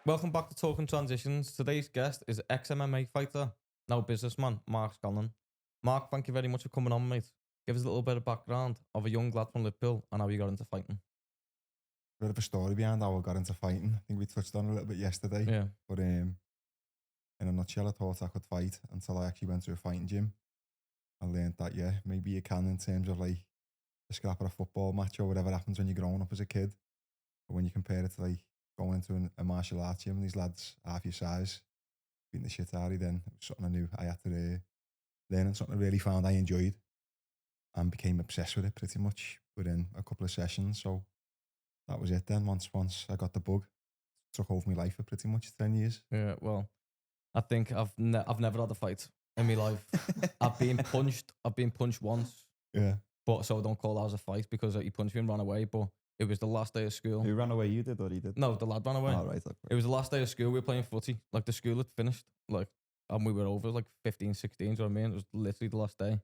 Welcome back to Talking Transitions. Today's guest is ex-MMA fighter, now businessman, Mark Scanlon. Mark, thank you very much for coming on, mate. Give us a little bit of background of a young lad from Liverpool and how you got into fighting. A bit of a story behind how I got into fighting. I think we touched on it a little bit yesterday. Yeah. But in a nutshell, I thought I could fight until I actually went to a fighting gym. I learned that, maybe you can in terms of like a scrap of a football match or whatever happens when you're growing up as a kid. But when you compare it to like going into a martial arts gym and these lads half your size, beating the shit out of you, then it was something I knew I had to learn, and something I really found I enjoyed and became obsessed with it pretty much within a couple of sessions. So that was it then. Once I got the bug, took over my life for pretty much 10 years. Yeah, well, I think I've never had a fight in my life. I've been punched once. Yeah. But so I don't call that as a fight because he punched me and ran away. But it was the last day of school. Who ran away? You did or he did? No, the lad ran away. Oh, right. Okay. It was the last day of school. We were playing footy. Like the school had finished. Like, and we were over like 15, 16. Do you know what I mean? It was literally the last day.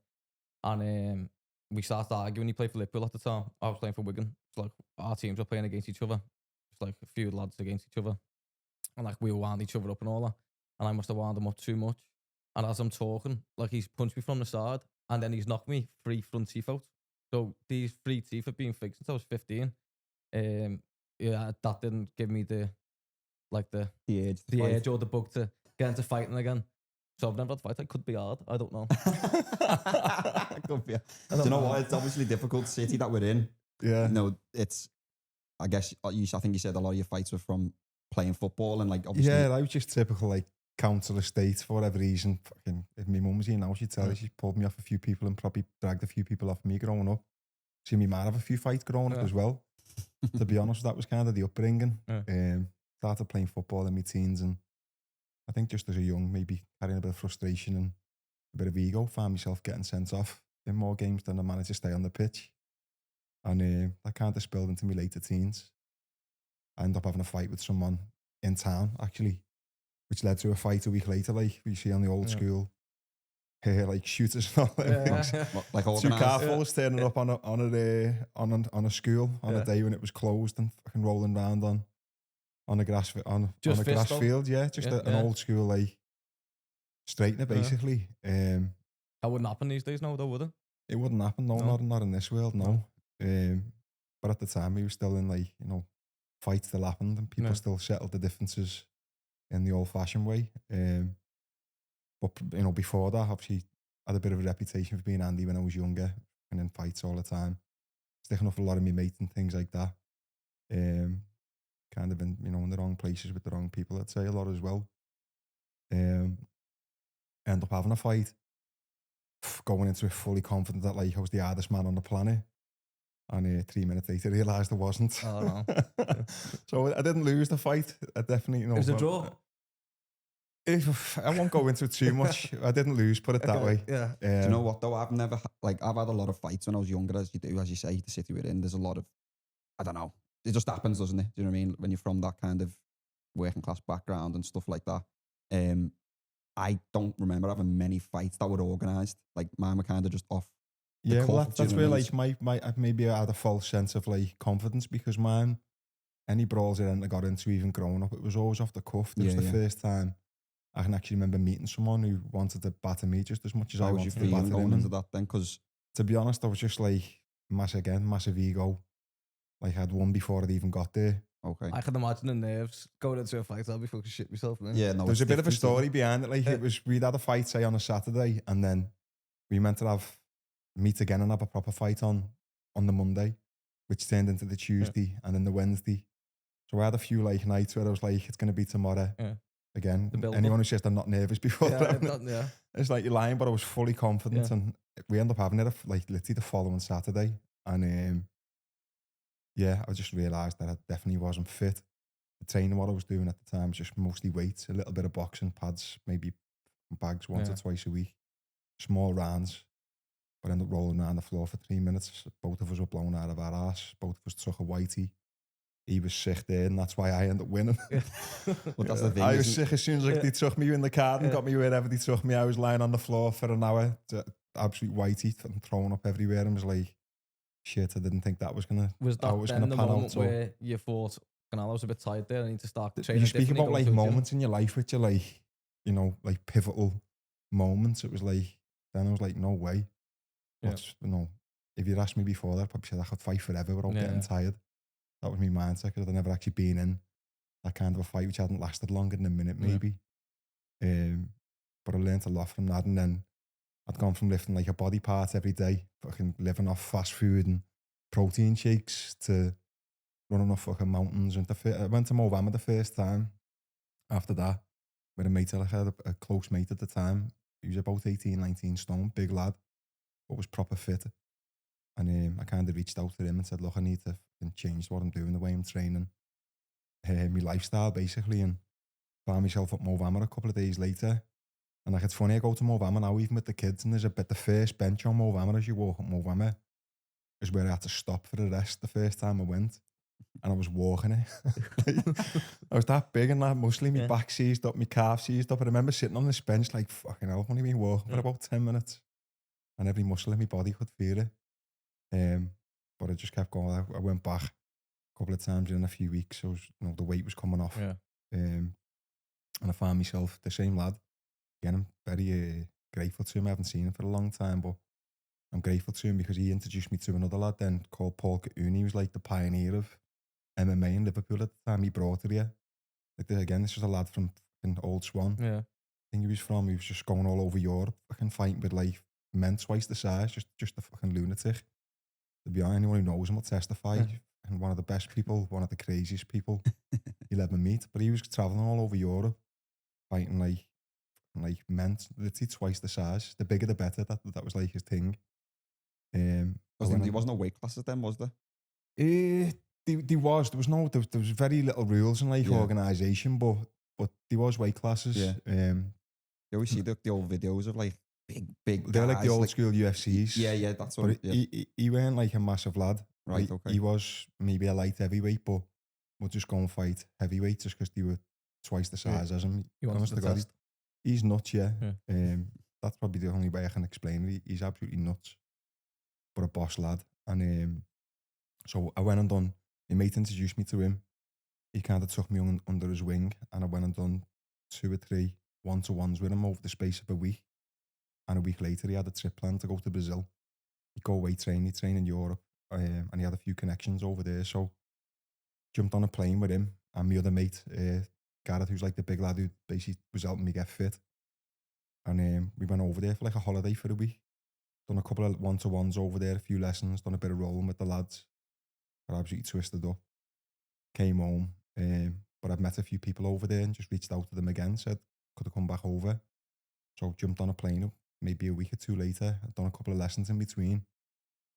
And we started arguing. He played for Liverpool at the time. I was playing for Wigan. It's like our teams were playing against each other. It's like a few lads against each other. And like we were wound each other up and all that. And I must have wound him up too much. And as I'm talking, like he's punched me from the side and then he's knocked me 3 front teeth out. So these 3 teeth have been fixed since I was 15. That didn't give me the edge or the bug to get into fighting again. So I've never had a fight. It could be hard. I don't know. Could be. Do you know what? It's obviously difficult city that we're in. Yeah. No, it's. I guess I think you said a lot of your fights were from playing football and like obviously. Yeah, I was just typical like council estate for whatever reason. Fucking, if my mum was here now, she'd tell you she pulled me off a few people and probably dragged a few people off me growing up. See me might have a few fights growing up as well. To be honest, that was kind of the upbringing. Started playing football in my teens, and I think just as a young, maybe carrying a bit of frustration and a bit of ego, found myself getting sent off in more games than I managed to stay on the pitch. And that kind of spilled into my later teens. I ended up having a fight with someone in town, actually, which led to a fight a week later, like we see on the old school, like shooters and all that. Like 2 car fulls turning up on a school on a day when it was closed and fucking rolling around on a grass field. Yeah, just an old school like straightener basically. That wouldn't happen these days now, though, would it? It wouldn't happen. No. Not in this world. No. But at the time, we were still in like fights still happened and people still settled the differences in the old-fashioned way. But before that, obviously, I had a bit of a reputation for being handy when I was younger and in fights all the time, sticking up for a lot of my mates and things like that. Kind of been, in the wrong places with the wrong people, I'd say a lot as well. End up having a fight, going into it fully confident that like I was the hardest man on the planet. And 3 minutes later, I realised I wasn't. Oh, no. So I didn't lose the fight. I definitely, It was a draw. I won't go into it too much. I didn't lose, put it that way. Yeah. Do you know what though? I've never I've had a lot of fights when I was younger, as you say, the city we're in. There's a lot of, I don't know. It just happens, doesn't it? Do you know what I mean? When you're from that kind of working class background and stuff like that. I don't remember having many fights that were organised. Like mine were kind of just off. Yeah, well, that's where like my maybe I had a false sense of like confidence because mine, any brawls I got into even growing up, it was always off the cuff. It was the first time I can actually remember meeting someone who wanted to batter me just as much as I wanted to batter going him. into that then? Because to be honest, I was just like massive ego. Like I had won before I'd even got there. Okay. I can imagine the nerves going into a fight. I'd be fucking shit myself, man. Yeah, no. There's a bit of a story behind it. Like we'd had a fight say on a Saturday, and then we meant to meet again and have a proper fight on the Monday, which turned into the Tuesday and then the Wednesday. So I had a few like nights where I was like, it's going to be tomorrow. Yeah. Again, anyone who says they're not nervous before it's like you're lying, but I was fully confident and we ended up having it like literally the following Saturday. And I just realised that I definitely wasn't fit. The training, what I was doing at the time was just mostly weights, a little bit of boxing, pads, maybe bags once or twice a week, small rounds. But I ended up rolling around the floor for 3 minutes. Both of us were blown out of our ass. Both of us took a whitey. He was sick there, and that's why I ended up winning. But that's the thing. I was sick as soon as they took me in the car and got me wherever they took me. I was lying on the floor for an hour, absolute whitey, and throwing up everywhere, and was like, shit, I didn't think that was going to Was that then the moment where you thought, I was a bit tired there. I need to start training You speak differently, about going like to a gym. moments in your life which are like, you know, like pivotal moments. It was like, then I was like, no way. Yeah. What's, you know, if you'd asked me before that, I'd probably said I could fight forever without Yeah, getting yeah. tired. That was my mindset because I'd never actually been in that kind of a fight which hadn't lasted longer than a minute, Yeah. maybe. But I learned a lot from that. And then I'd gone from lifting like a body part every day, fucking living off fast food and protein shakes, to running off fucking mountains. And I went to Movama the first time after that with a mate. I had a close mate at the time. He was about 18, 19 stone, big lad, but was proper fit. And I kind of reached out to him and said, look, I need to change what I'm doing, the way I'm training, my lifestyle basically. And found myself at Movama a couple of days later. And like, it's funny, I go to Movama now, even with the kids, and there's a bit, the first bench on Movama as you walk up Movama is where I had to stop for the rest the first time I went. And I was walking it. Like, I was that big and that muscly, my back seized up, my calf seized up. I remember sitting on this bench like, fucking hell, I've only been walking for about 10 minutes. And every muscle in my body could feel it. But I just kept going. I went back a couple of times in a few weeks. So the weight was coming off. Yeah. And I found myself the same lad. Again, I'm very grateful to him. I haven't seen him for a long time, but I'm grateful to him because he introduced me to another lad then called Paul Catoon. He was like the pioneer of MMA in Liverpool at the time. He brought it here. This was a lad from Old Swan. Yeah. I think he was just going all over Europe, fucking fighting with like men twice the size, just a fucking lunatic. To be honest, anyone who knows him will testify. Yeah. And one of the best people, one of the craziest people you'll ever meet. But he was traveling all over Europe, fighting like men literally twice the size. The bigger the better. That was like his thing. There was no weight classes then, was there? There was very little rules in like organisation, but there was weight classes. Yeah. You always see the old videos of like big They're like the guys, old school UFCs. Yeah, that's what. But he weren't like a massive lad. Right, okay. He was maybe a light heavyweight, but we'll just go and fight heavyweight just because they were twice the size as him. He wants Honest to to God, test. he's nuts, yeah. Yeah. That's probably the only way I can explain it. He's absolutely nuts, but a boss lad. And so I went and done. My mate introduced me to him. He kind of took me under his wing, and I went and done 2 or 3 one-to-ones with him over the space of a week. And a week later, he had a trip planned to go to Brazil. He'd go away train. He'd train in Europe, and he had a few connections over there. So jumped on a plane with him and my other mate, Gareth, who's like the big lad who basically was helping me get fit. And we went over there for like a holiday for a week. Done a couple of one-to-ones over there, a few lessons, done a bit of rolling with the lads. Got absolutely twisted up. Came home, but I've met a few people over there and just reached out to them again, said, could I come back over? So jumped on a plane maybe a week or 2 later. I've done a couple of lessons in between.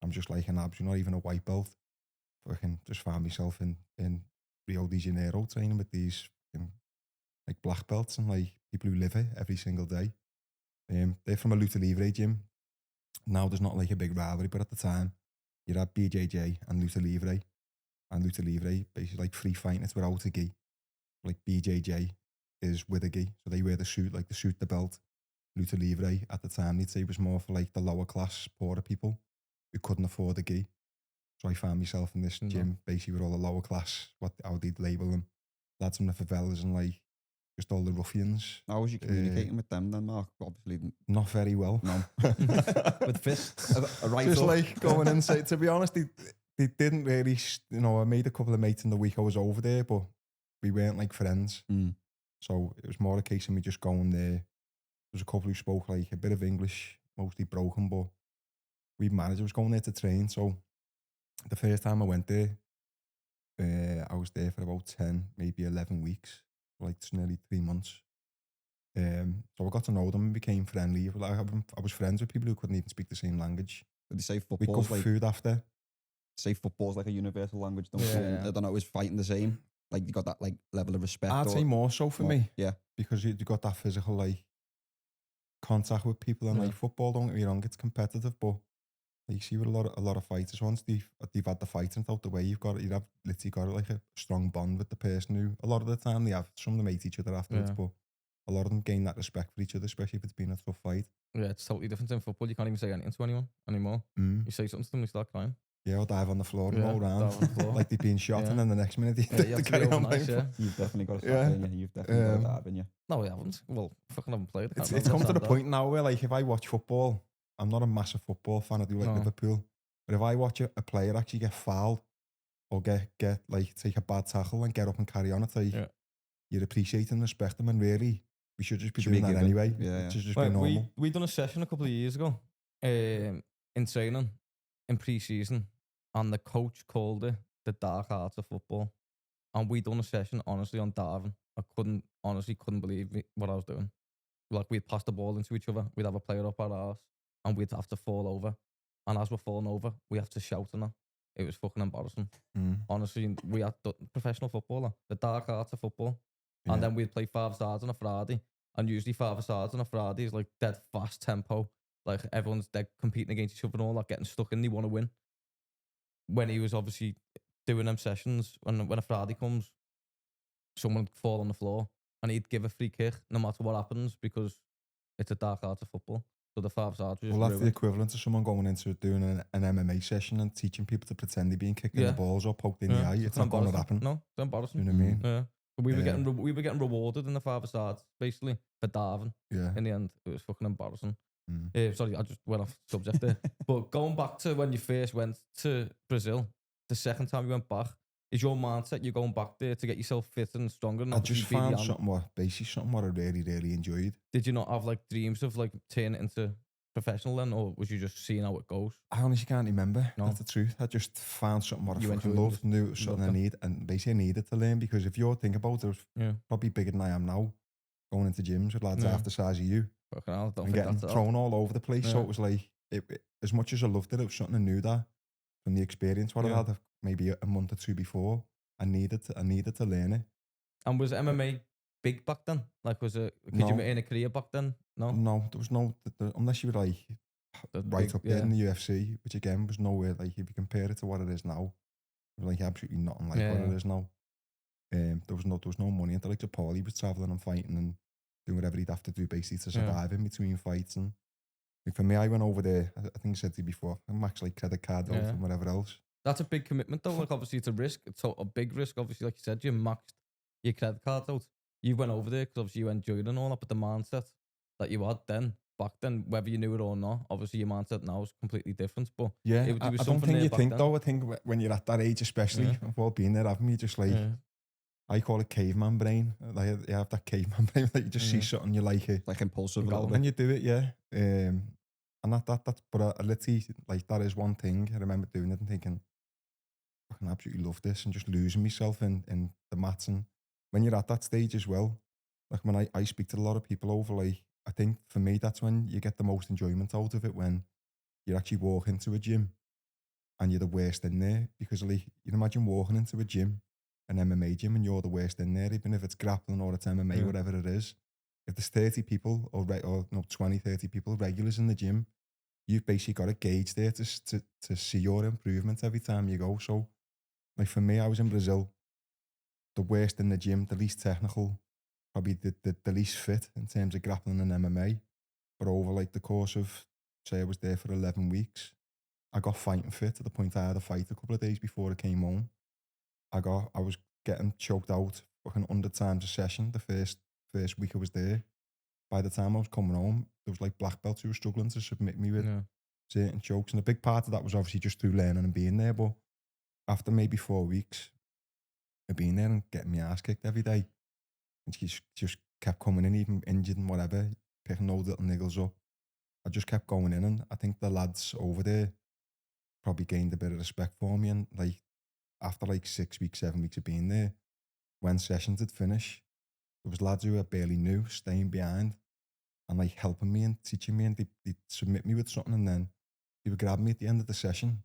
I'm just like an absolute, not even a white belt. Fucking just found myself in Rio de Janeiro training with these like black belts and like people who live it every single day. They're from a Luta Livre gym. Now there's not like a big rivalry, but at the time you had BJJ and Luta Livre. And Luta Livre, basically like free fighting, it's without a gi. Like BJJ is with a gi. So they wear the suit, the belt. Luta Livre at the time, they'd say was more for like the lower class, poorer people who couldn't afford a gi. So I found myself in this gym basically with all the lower class, how they'd label them. Lads from the favelas and like just all the ruffians. How was you communicating with them then, Mark? Obviously, not very well. No. With fists. Just like going and say, to be honest, they didn't really, I made a couple of mates in the week I was over there, but we weren't like friends. So it was more a case of me just going there. There was a couple who spoke like a bit of English, mostly broken, but we managed. I was going there to train. So the first time I went there, I was there for about 10, maybe 11 weeks, like nearly 3 months. So I got to know them and became friendly. I was friends with people who couldn't even speak the same language. Did they say We football's got like food after. football's like a universal language? Don't you? Yeah. I don't know. Is fighting the same? Like you got that like level of respect? I'd say more so for me. Yeah, because you got that physical like contact with people, and like football, don't get me wrong, it's competitive, but you see with a lot of fighters, once they've had the fighting out the way, you've literally got like a strong bond with the person who a lot of the time some of them hate each other afterwards, but a lot of them gain that respect for each other, especially if it's been a tough fight. Yeah, it's totally different in football. You can't even say anything to anyone anymore. You say something to them, they start crying. Yeah, or dive on the floor and roll around. dive on the floor. Like they've been shot, Yeah. and then the next minute Yeah, they you have to carry be on overnight, playing. yeah. You've definitely got to Yeah. stop doing it. You've definitely got to dive, haven't you? No, we haven't. Well, fucking haven't played. I It's can't come to remember the that. point now where, like, if I watch football, I'm not a massive football fan. I do like No. Liverpool, but if I watch a player actually get fouled or get like take a bad tackle and get up and carry on, it's like you'd appreciate and respect them, and really we should just be Should be doing that given. anyway. Yeah, It should just Well, be normal. we done a session a couple of years ago in training, in pre-season, and the coach called it the dark art of football. And we done a session, honestly, on diving. I couldn't believe what I was doing. Like, we'd pass the ball into each other, we'd have a player up our arse, and we'd have to fall over. And as we're falling over, we have to shout and that. It was fucking embarrassing. Honestly, we had professional footballer, the dark art of football. And then we'd play 5 sides on a Friday. And usually 5 sides on a Friday is like dead fast tempo. Like, everyone's dead competing against each other and all that, getting stuck in, they want to win. When he was obviously doing them sessions, when a Friday comes, someone would fall on the floor and he'd give a free kick no matter what happens, because it's a dark art of football. So the 5 sides were just Well, that's the ruined. equivalent of someone going into doing an MMA session and teaching people to pretend they're being kicked in the balls or poked in the eye. It's not going to happen. No, it's embarrassing. You know what I mean? Yeah. But we were getting rewarded in the 5 sides, basically, for diving. Yeah. In the end, it was fucking embarrassing. Mm. Sorry, I just went off subject there. But going back to when you first went to Brazil, the second time you went back, is your mindset you're going back there to get yourself fit and stronger? And I just obviously be found beyond- something what I really, really enjoyed. Did you not have like dreams of like turning it into professional then, or was you just seeing how it goes? I honestly can't remember. No. That's the truth. I just found something what I You fucking enjoyed it, loved, just knew it was something I loved it. need, and basically I needed to learn, because if you're thinking about it, was Yeah. probably bigger than I am now, going into gyms with lads Yeah. half the size of you Fucking hell, I don't and think getting that's thrown all over the place. So Yeah. it was like, as much as I loved it, it was something I knew that from the experience what Yeah. I had maybe a month or two before. I needed to learn it. And was MMA big back then? Like, could you No. earn a career back then? No. No, there was no, unless you were like right up there in the UFC, which again was nowhere, like if you compare it to what it is now, it was like absolutely nothing like what it is now. There was no money. Until like Paulie was traveling and fighting and doing whatever he'd have to do basically to survive in between fights. And like for me, I went over there, I think I said to you before, I max like credit card out and whatever else. That's a big commitment though. Like, obviously it's a risk. It's a big risk. Obviously, like you said, you maxed your credit card out. You went over there because obviously you enjoyed it and all that, but the mindset that you had then, back then, whether you knew it or not, obviously your mindset now is completely different. But yeah, there I was don't something think there you back think then. though. I think when you're at that age, especially, of all being there, having me just like, I call it caveman brain. Like, you have that caveman brain, like you just see something, you like it. Like impulsive a Go little And bit. you do it, yeah. And that's, but I literally, like, that is one thing. I remember doing it and thinking, I can absolutely love this, and just losing myself in the mats. And when you're at that stage as well, like when I speak to a lot of people over, like, I think for me, that's when you get the most enjoyment out of it, when you actually walk into a gym and you're the worst in there. Because, like, you can imagine walking into a gym, an MMA gym, and you're the worst in there, even if it's grappling or it's MMA, whatever it is. If there's 30 people or 20, 30 people regulars in the gym, you've basically got a gauge there to see your improvements every time you go. So, like for me, I was in Brazil, the worst in the gym, the least technical, probably the least fit in terms of grappling and MMA. But over like the course of, say I was there for 11 weeks, I got fighting fit to the point I had a fight a couple of days before I came home. I was getting choked out fucking 100 times a session the first week I was there. By the time I was coming home, there was like black belts who were struggling to submit me with certain chokes. And a big part of that was obviously just through learning and being there. But after maybe 4 weeks of being there and getting my ass kicked every day, and she just kept coming in, even injured and whatever, picking those little niggles up. I just kept going in, and I think the lads over there probably gained a bit of respect for me. And like after like 6 weeks, 7 weeks of being there, when sessions had finished, there was lads who I barely knew staying behind and like helping me and teaching me, and they'd submit me with something, and then they would grab me at the end of the session,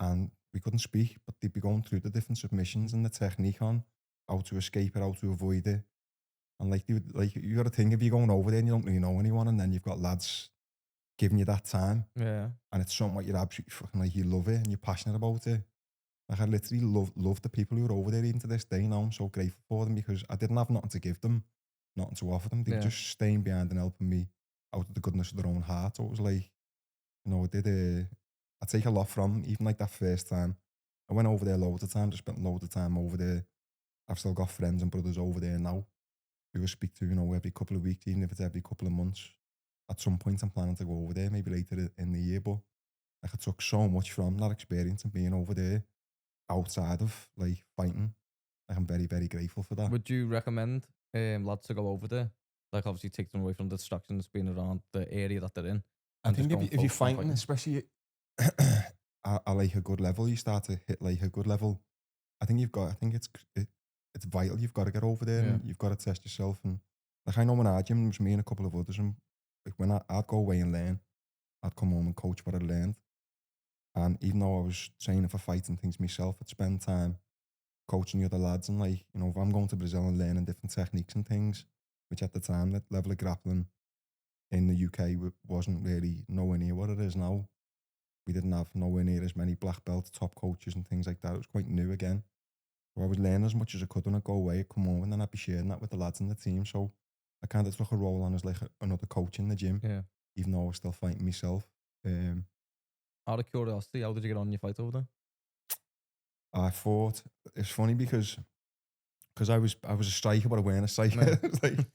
and we couldn't speak, but they'd be going through the different submissions and the technique on how to escape it, how to avoid it. And like, you got to think, if you're going over there and you don't really know anyone, and then you've got lads giving you that time, and it's something what you're absolutely fucking like, you love it and you're passionate about it. Like, I literally love the people who are over there even to this day now. I'm so grateful for them, because I didn't have nothing to give them, nothing to offer them. They were just staying behind and helping me out of the goodness of their own heart. So it was like, you know, I take a lot from, even like that first time. I went over there loads of times, I spent loads of time over there. I've still got friends and brothers over there now who I speak to, every couple of weeks, even if it's every couple of months. At some point, I'm planning to go over there, maybe later in the year, but like I took so much from that experience and being over there outside of like fighting. Like I'm very, very grateful for that. Would you recommend lads to go over there? Like obviously take them away from the distractions being around the area that they're in. I think if you're fighting, especially at like a good level, you start to hit like a good level. I think it's vital. You've got to get over there and you've got to test yourself. And like I know when our gym, it was me and a couple of others, and like when I'd go away and learn, I'd come home and coach what I learned. And even though I was training for fighting things myself, I'd spend time coaching the other lads. And like, if I'm going to Brazil and learning different techniques and things, which at the time, that level of grappling in the UK wasn't really nowhere near what it is now. We didn't have nowhere near as many black belts, top coaches and things like that. It was quite new again. So I was learning as much as I could when I'd go away, I'd come home, and then I'd be sharing that with the lads in the team. So I kind of took a role on as like another coach in the gym, even though I was still fighting myself. Out of curiosity, how did you get on your fight over there? I fought. It's funny because I was a striker, but I weren't a striker. It's like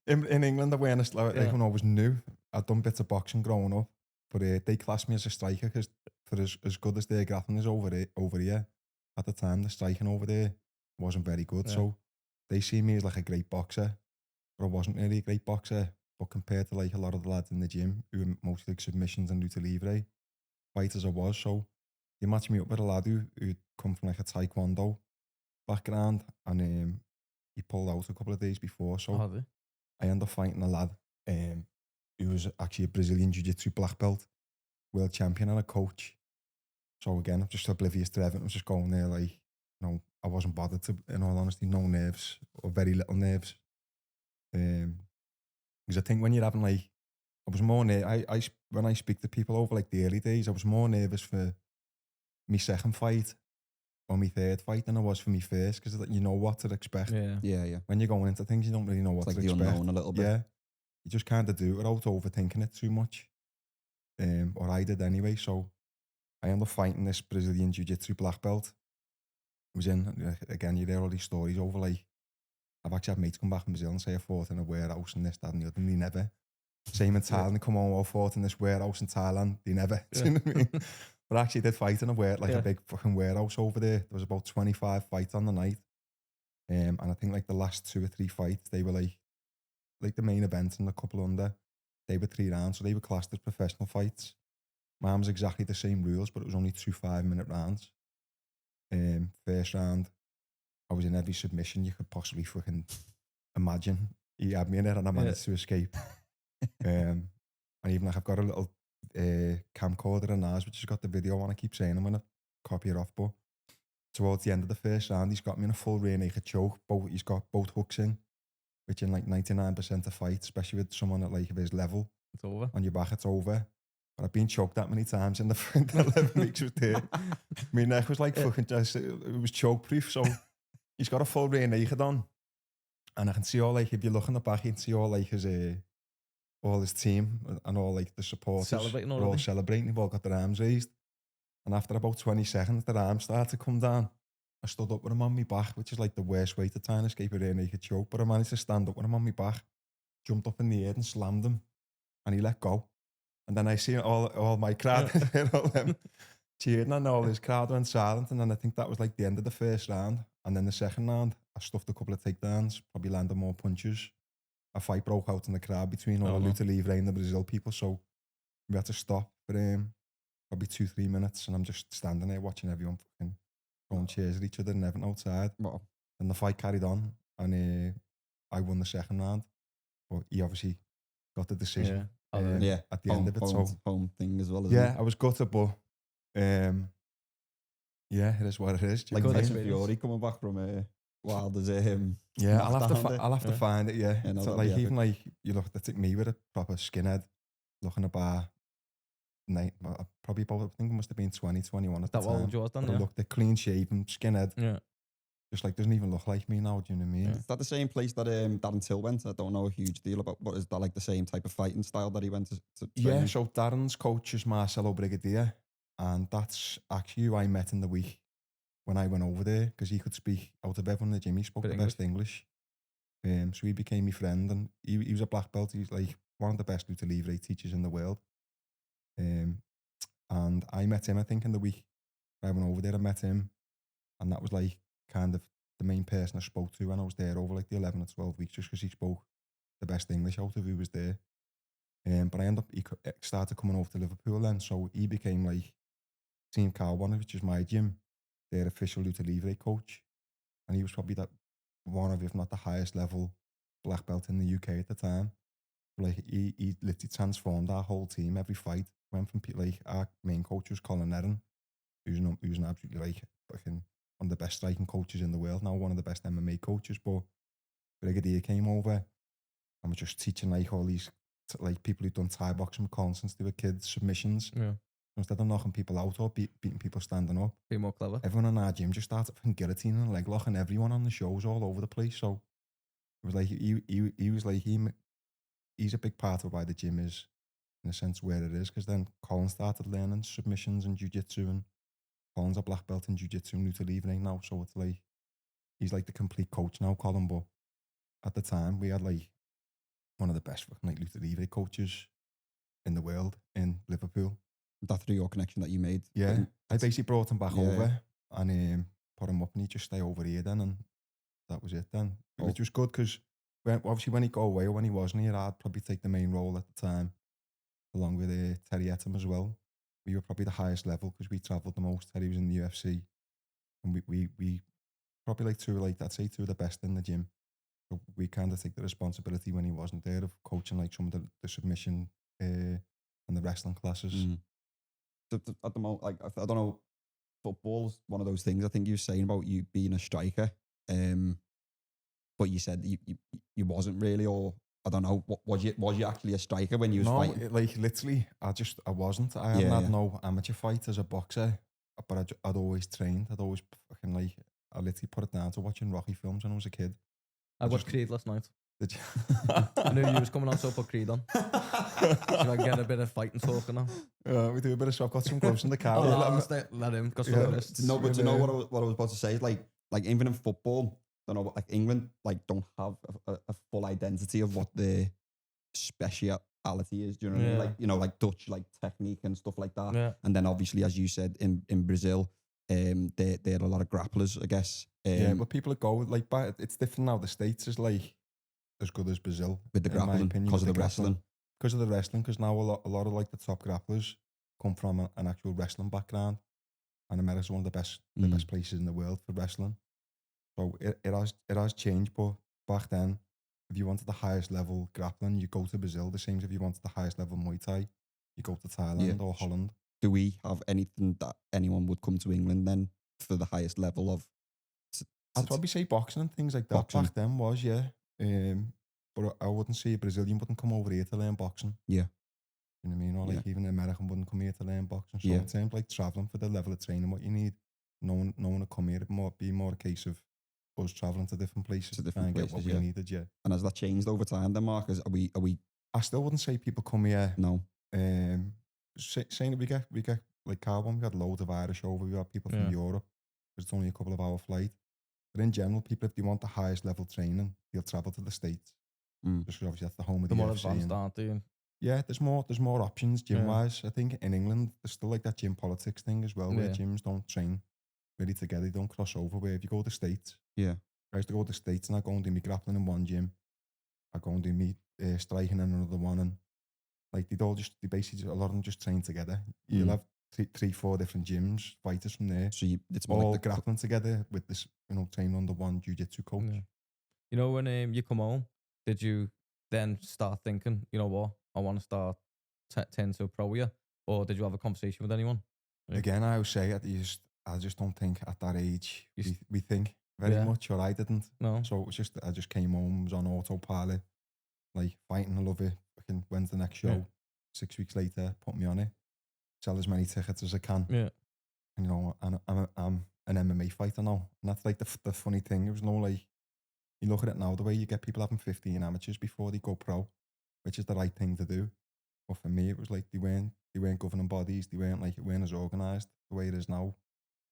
in England, I weren't like when I was new. I'd done bits of boxing growing up, but they classed me as a striker because for as good as their grappling is over here, at the time the striking over there wasn't very good. So they see me as like a great boxer, but I wasn't really a great boxer. But compared to like a lot of the lads in the gym who were mostly like submissions and luta livre fighters, I was. So you match me up with a lad who'd come from like a taekwondo background, and he pulled out a couple of days before. So I ended up fighting a lad who was actually a Brazilian jiu-jitsu black belt, world champion and a coach. So again, I'm just oblivious to everything. I was just going there like, I wasn't bothered to, in all honesty, no nerves or very little nerves. Because I think when you're having like, I was more when I speak to people over like the early days, I was more nervous for my second fight or my third fight than I was for me first, because you know what to expect. Yeah. When you're going into things, you don't really know what to expect. It's like the unknown a little bit. Yeah. You just kind of do it without overthinking it too much. Or I did anyway. So I ended up fighting this Brazilian jiu-jitsu black belt. I was in, again, you hear all these stories over like, I've actually had mates come back from Brazil and say I fought in a warehouse and this, that and the other, and they never. Same in Thailand, they come on, I fought in this warehouse in Thailand, they never. Do you know what I mean? But I actually did fight in a big fucking warehouse over there. There was about 25 fights on the night. And I think like the last 2 or 3 fights, they were like the main events and a couple under, they were 3 rounds, so they were classed as professional fights. Mine was exactly the same rules, but it was only 2 5-minute rounds. First round, I was in every submission you could possibly fucking imagine. He had me in it and I managed to escape. And even like I've got a little camcorder in ours, which has got the video on. I keep saying I'm going to copy it off, but towards the end of the first round, he's got me in a full rear naked choke. He's got both hooks in, which in like 99% of fights, especially with someone at like of his level, it's over. On your back, it's over. But I've been choked that many times in the 11 weeks was there. My neck was like fucking just, it was choke proof. So he's got a full rear naked on. And I can see all like, if you look in the back, you can see all like all his team and all like the supporters. Celebrating already. They're all celebrating, they've all got their arms raised. And after about 20 seconds, their arms started to come down. I stood up with him on my back, which is like the worst way to try and escape a rear naked choke. But I managed to stand up with him on my back, jumped up in the air and slammed him. And he let go. And then I see all my crowd, all them cheering, and all his crowd went silent. And then I think that was like the end of the first round. And then the second round, I stuffed a couple of takedowns, probably landed more punches. A fight broke out in the crowd between all the luta livre and the Brazil people. So we had to stop for probably 2-3 minutes. And I'm just standing there watching everyone fucking throwing chairs at each other and everything outside. Wow. And the fight carried on. And I won the second round. But he obviously got the decision. At the end of it. Home thing as well, isn't it? I was gutted, but it is what it is. Like Tyson Fury coming back from Wilder's I'll have to find it. So like even like you look at me with a proper skinhead, looking about probably about, I think it must have been 20, 21 at the time. That old yours done, I looked at clean shaven skinhead. Yeah. Just like doesn't even look like me now. Do you know what I mean? Is that the same place that Darren Till went? I don't know a huge deal about. But is that like the same type of fighting style that he went to Yeah. So Darren's coach is Marcelo Brigadier, And that's actually who I met in the week when I went over there, because he could speak out of everyone in the gym. He spoke Bit the best English. So he became my friend, and he was a black belt. He's like one of the best lucha livre teachers in the world. And I met him, I think, in the week I went over there. I met him, and that was like kind of the main person I spoke to when I was there over like the 11 or 12 weeks, just because he spoke the best English out of who was there. But I ended up, he started coming over to Liverpool then, so he became like Team Carbon, which is my gym, their official lucha livre coach, and he was probably that one of, if not the highest level black belt in the UK at the time. Like he literally transformed our whole team. Every fight went from like our main coach was Colin Erin, who's an absolutely like fucking one of the best striking coaches in the world now, one of the best MMA coaches. But Brigadier came over and was just teaching like all these like people who'd done Thai boxing with Constance, they were kids, submissions. Yeah. Instead of knocking people out or beating people standing up, Be more clever. everyone in our gym just started fucking guillotining and leg locking everyone on the shows all over the place. So it was like he was like he's a big part of why the gym is in a sense where it is, because then Colin started learning submissions and jiu-jitsu, and Colin's a black belt in jiu-jitsu and lucha livre now, so it's like he's like the complete coach now, Colin. But at the time we had like one of the best fucking like lucha livre coaches in the world in Liverpool. That through your connection that you made. Yeah, I basically brought him back Yeah. over and put him up, and he'd just stay over here then, and that was it then. Which was good, because obviously when he'd go away or when he wasn't here, I'd probably take the main role at the time, along with Terry Etam as well. We were probably the highest level because we travelled the most. Terry was in the UFC, and we probably I'd say two of the best in the gym. So we kind of take the responsibility when he wasn't there of coaching like some of the submission and the wrestling classes. At the moment, like I don't know, football's one of those things. I think you were saying about you being a striker, but you said you wasn't really, or I don't know, was you actually a striker when you was fighting? Like literally, I wasn't. I hadn't had no amateur fight as a boxer, but I'd always trained. I'd always fucking like, I literally put it down to watching Rocky films when I was a kid. I watched Creed last night. Did you? I knew you was coming on, so I put Creed on. So I get a bit of fighting talking now. We do a bit of stuff. Got some gloves in the car. Let him. Got some wrists. No, but you know what I was about to say is like even in football, I don't know, like England like don't have a full identity of what their speciality is. Do you know what I mean? Like, you know, like Dutch like technique and stuff like that. Yeah. And then obviously, as you said, in Brazil, they're a lot of grapplers, I guess. But people that go like, but it's different now. The States is like as good as Brazil with the grappling because of the wrestling. Because of the wrestling, because now a lot of like the top grapplers come from an actual wrestling background, and America's one of the best places in the world for wrestling. So it has changed, but back then, if you wanted the highest level grappling, you go to Brazil. The same as if you wanted the highest level Muay Thai, you go to Thailand or Holland. Do we have anything that anyone would come to England then for the highest level of? I'd probably say boxing and things like that. Boxing. Back then was, but I wouldn't say a Brazilian wouldn't come over here to learn boxing. Yeah. You know what I mean? Or like even an American wouldn't come here to learn boxing. So in terms of like travelling for the level of training, what you need, no one would come here. It'd be more a case of us travelling to different places to try and get what we needed, And has that changed over time then, Mark? Are we I still wouldn't say people come here. No. Saying that we get like carbon, we got loads of Irish over, we got people from Europe, because it's only a couple of hour flight. But in general, people, if they want the highest level training, they'll travel to the States. Just because obviously that's the home of the more UFC. Advanced, aren't they? Yeah, there's more options gym wise. I think in England there's still like that gym politics thing as well, where gyms don't train really together, they don't cross over. Where if you go to the States, I used to go to the States and I go and do me grappling in one gym, I go and do me striking in another one, and like they basically a lot of them just train together. You'll have 3-4 different gyms, fighters from there. So it's all like grappling together with this, training under one jiu-jitsu coach. Yeah. You know, when you come home, did you then start thinking, you know what, I want to start turning to a pro here? Or did you have a conversation with anyone? Again, I always say I just don't think at that age we think very much, or I didn't. No. So it was just, I just came home, was on autopilot, like fighting, I love it. Fucking when's the next show? Yeah. 6 weeks later, put me on it, sell as many tickets as I can. Yeah. And, I'm an MMA fighter now. And that's like the funny thing. It was no like, you look at it now, the way you get people having 15 amateurs before they go pro, which is the right thing to do. But for me, it was like they they weren't governing bodies, they weren't like, it weren't as organised the way it is now.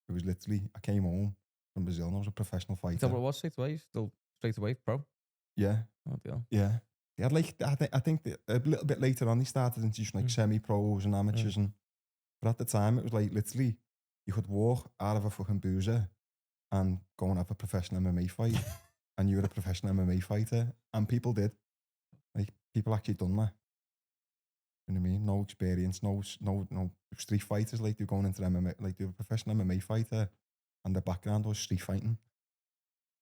It was literally, I came home from Brazil and I was a professional Is that fighter. what it was straight away? Still straight away pro? Yeah, Oh, dear. yeah. They had like, I think that a little bit later on, they started introducing like semi-pros and amateurs. But at the time, it was like literally, you could walk out of a fucking boozer and go and have a professional MMA fight. And you were a professional MMA fighter. And people did. Like, people actually done that. You know what I mean? No experience, no street fighters. Like, they're going into MMA, like, they're a professional MMA fighter. And their background was street fighting.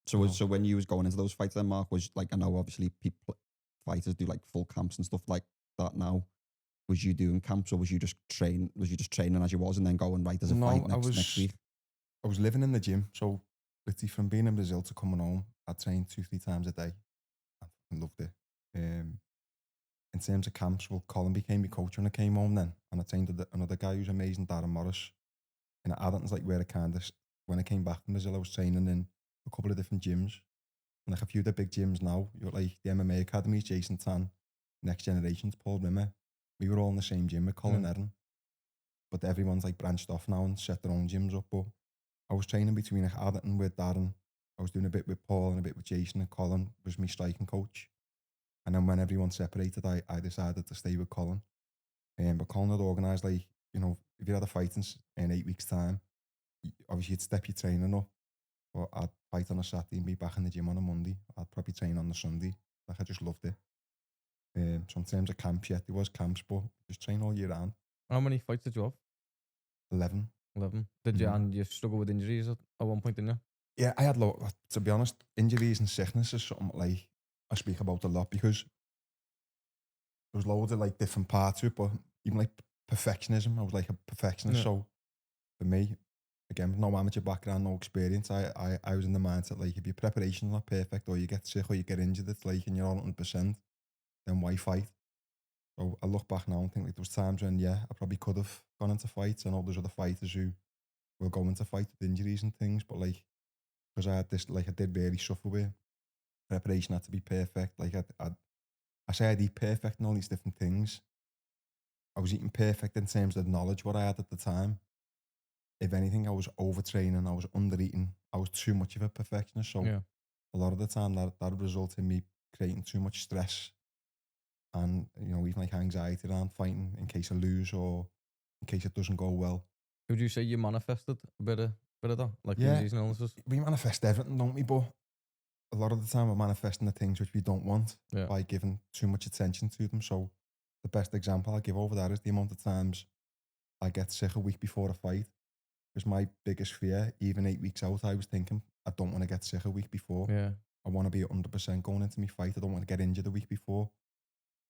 So when you was going into those fights then, Mark, was like, I know obviously people, fighters do like full camps and stuff like that now. Was you doing camps or was you just training as you was and then going, right, there's a fight next week? I was living in the gym. So literally from being in Brazil to coming home, I trained 2-3 times a day. I fucking loved it. In terms of camps, well, Colin became my coach when I came home then. And I trained another guy who's amazing, Darren Morris. And Addington's like where I kind of, when I came back from Brazil, I was training in a couple of different gyms. And like a few of the big gyms now, you're like the MMA Academies, Jason Tan, Next Generations, Paul Rimmer. We were all in the same gym with Colin Erin. But everyone's like branched off now and set their own gyms up. But I was training between like Addington with Darren. I was doing a bit with Paul and a bit with Jason, and Colin was my striking coach. And then when everyone separated, I decided to stay with Colin. But Colin had organised, like, you know, if you had a fight in 8 weeks' time, obviously you'd step your training up. But I'd fight on a Saturday and be back in the gym on a Monday. I'd probably train on the Sunday. Like, I just loved it. So in terms of camps, yeah, there was camps, but just train all year round. How many fights did you have? 11. 11. Did you, and you struggle with injuries at one point, didn't you? Yeah, I had to be honest, injuries and sickness is something like I speak about a lot because there was loads of like different parts to it, but even like perfectionism, I was like a perfectionist. Yeah. So for me, again, with no amateur background, no experience, I was in the mindset like if your preparation's not perfect or you get sick or you get injured, it's like and you're on 100%, then why fight? So I look back now and think like there was times when, yeah, I probably could have gone into fights. I know there's other fighters who will go into fight with injuries and things, but like, because I had this, like I did really suffer with preparation had to be perfect. Like I say I'd eat perfect and all these different things. I was eating perfect in terms of the knowledge what I had at the time. If anything, I was overtraining, I was under-eating, I was too much of a perfectionist. So a lot of the time that resulted in me creating too much stress and, you know, even like anxiety around fighting in case I lose or in case it doesn't go well. Would you say you manifested a bit of that? Like Yeah, injuries and illnesses? we manifest everything, don't we? But a lot of the time we're manifesting the things which we don't want by giving too much attention to them. So the best example I give over that is the amount of times I get sick a week before a fight. Because my biggest fear, even 8 weeks out, I was thinking, I don't want to get sick a week before. Yeah. I want to be 100% going into my fight. I don't want to get injured a week before.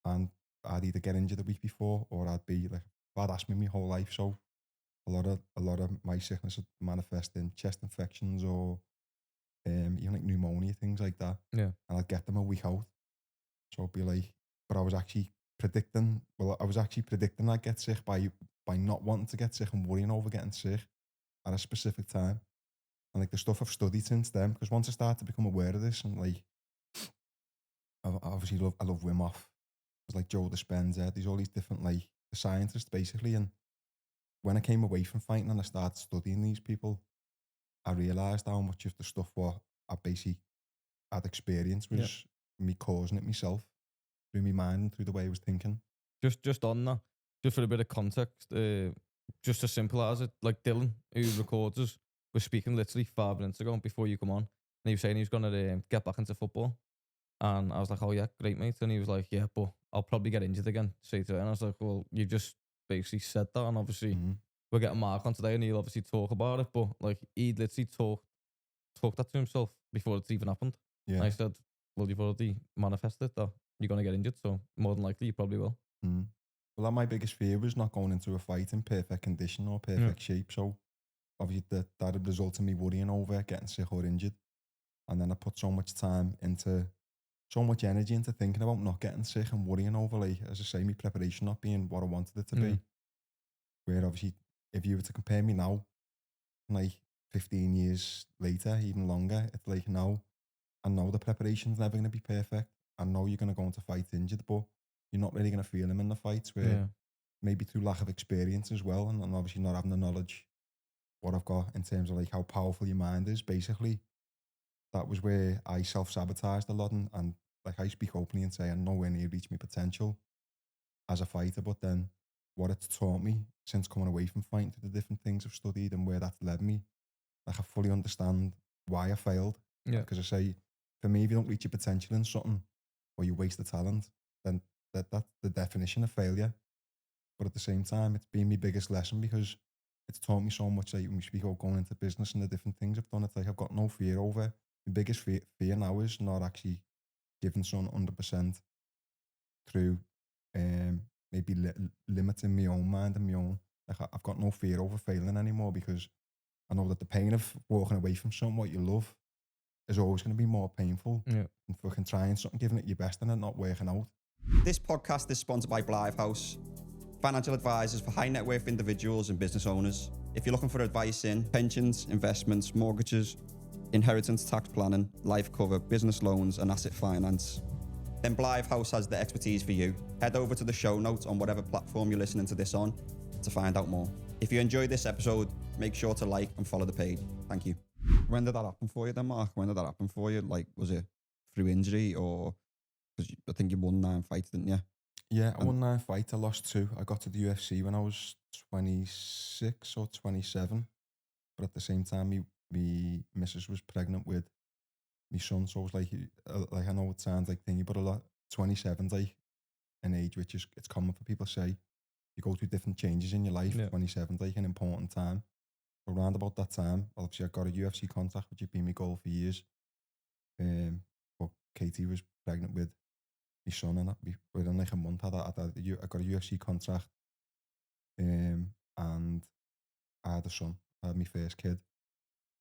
And I'd either get injured a week before or I'd be like, well, that's me my whole life. So a lot of my sickness would manifest in chest infections or even like pneumonia, things like that. Yeah. And I'd get them a week out. So it'd be like, but I was actually predicting I'd get sick by not wanting to get sick and worrying over getting sick at a specific time. And like the stuff I've studied since then, because once I started to become aware of this and like, I love Wim Hof. It's like Joe Dispenza, there's all these different like the scientists basically. And when I came away from fighting and I started studying these people, I realised how much of the stuff what I basically had experienced was me causing it myself through my mind and through the way I was thinking. Just on that, just for a bit of context, just as simple as it, like Dylan, who records us, was speaking literally 5 minutes ago before you come on, and he was saying he was going to get back into football. And I was like, oh yeah, great mate. And he was like, yeah, but I'll probably get injured again straight away. And I was like, well, you just basically said that. And obviously we're getting Mark on today and he'll obviously talk about it. But like he literally talked that to himself before it's even happened. Yeah. And I said, well, you've already manifested that you're going to get injured. So more than likely you probably will. Well, my biggest fear was not going into a fight in perfect condition or perfect shape. So obviously that had resulted in me worrying over getting sick or injured. And then I put so much energy into thinking about not getting sick and worrying over, like, as I say, my preparation not being what I wanted it to be. Where obviously, if you were to compare me now, like 15 years later, even longer, it's like now, I know the preparation's never going to be perfect. I know you're going to go into fights injured, but you're not really going to feel them in the fights where maybe through lack of experience as well, and obviously not having the knowledge what I've got in terms of like how powerful your mind is. Basically, that was where I self-sabotaged a lot, and like I speak openly and say I'm nowhere near reach my potential as a fighter. But then what it's taught me since coming away from fighting to the different things I've studied and where that's led me, like I fully understand why I failed. Yeah. Because I say, for me, if you don't reach your potential in something or you waste the talent, then that's the definition of failure. But at the same time, it's been my biggest lesson because it's taught me so much. Like when we speak about going into business and the different things I've done, it's like I've got no fear over. My biggest fear now is not actually giving someone 100% through maybe limiting my own mind and my own. Like I've got no fear over failing anymore because I know that the pain of walking away from something what you love is always going to be more painful Yeah. than fucking trying something, giving it your best and it not working out. This podcast is sponsored by Blythe House, financial advisors for high net worth individuals and business owners. If you're looking for advice in pensions, investments, mortgages, inheritance tax planning, life cover, business loans, and asset finance, then Blythe House has the expertise for you. Head over to the show notes on whatever platform you're listening to this on to find out more. If you enjoyed this episode, make sure to like and follow the page. Thank you. When did that happen for you then, Mark? When did that happen for you? Like, was it through injury or... Because I think you won 9 fights, didn't you? Yeah, I won 9 fights. I lost 2. I got to the UFC when I was 26 or 27. But at the same time, me missus was pregnant with my son. So it was like I know it sounds like thingy, but a lot, 27's like an age which is, it's common for people to say, you go through different changes in your life. Yeah. 27's like an important time. So around about that time, obviously I got a UFC contract, which had been my goal for years. But Katie was pregnant with my son, and within like a month I got a UFC contract, and I had a son. I had my first kid.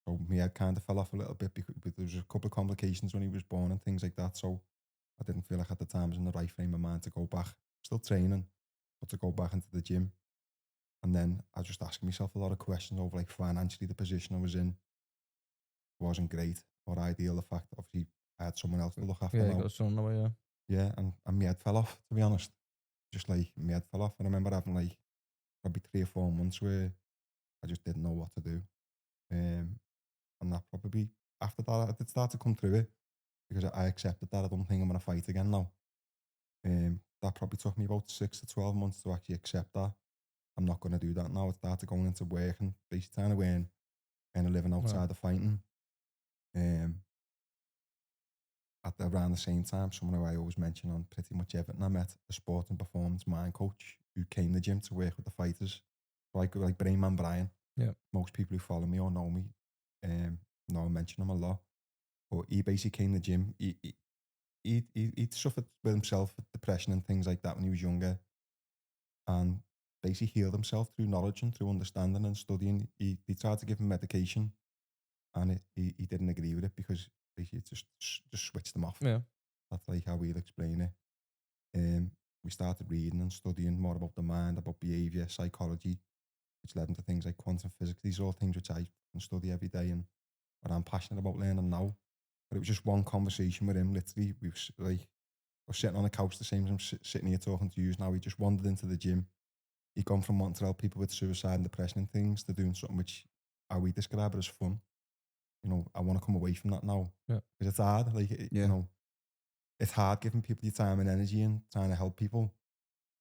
So my head kind of fell off a little bit because there was a couple of complications when he was born and things like that. So I didn't feel like at the time I was in the right frame of mind to go back. Still training, but to go back into the gym. And then I was just asking myself a lot of questions over like financially the position I was in wasn't great or ideal. The fact that obviously I had someone else to look after Yeah, now. you got a son away, yeah. Yeah, and my head fell off, to be honest. Just like my head fell off. I remember having like probably 3 or 4 months where I just didn't know what to do. And that probably, after that, I did start to come through it because I accepted that I don't think I'm going to fight again now. That probably took me about 6 to 12 months to actually accept that. I'm not going to do that now. I started going into work and basically trying to earn a living outside of fighting. Around the same time, someone who I always mention on pretty much everything, I met a sport and performance mind coach who came to the gym to work with the fighters. Like Brainman Brian. Yeah. Most people who follow me or know me know I mention him a lot. But he basically came to the gym. He suffered with himself with depression and things like that when he was younger. And basically healed himself through knowledge and through understanding and studying. He tried to give him medication and he didn't agree with it because basically it just switched him off. Yeah. That's like how we'll explain it. We started reading and studying more about the mind, about behaviour, psychology, which led into things like quantum physics. These are all things which I study every day and what I'm passionate about learning now. But it was just one conversation with him. Literally, we was like, I was sitting on the couch the same as I'm sitting here talking to you now. He just wandered into the gym. He'd gone from wanting to help people with suicide and depression and things to doing something which how we describe it as fun. You know, I want to come away from that now. Yeah. Because it's hard. Like, you know, it's hard giving people your time and energy and trying to help people.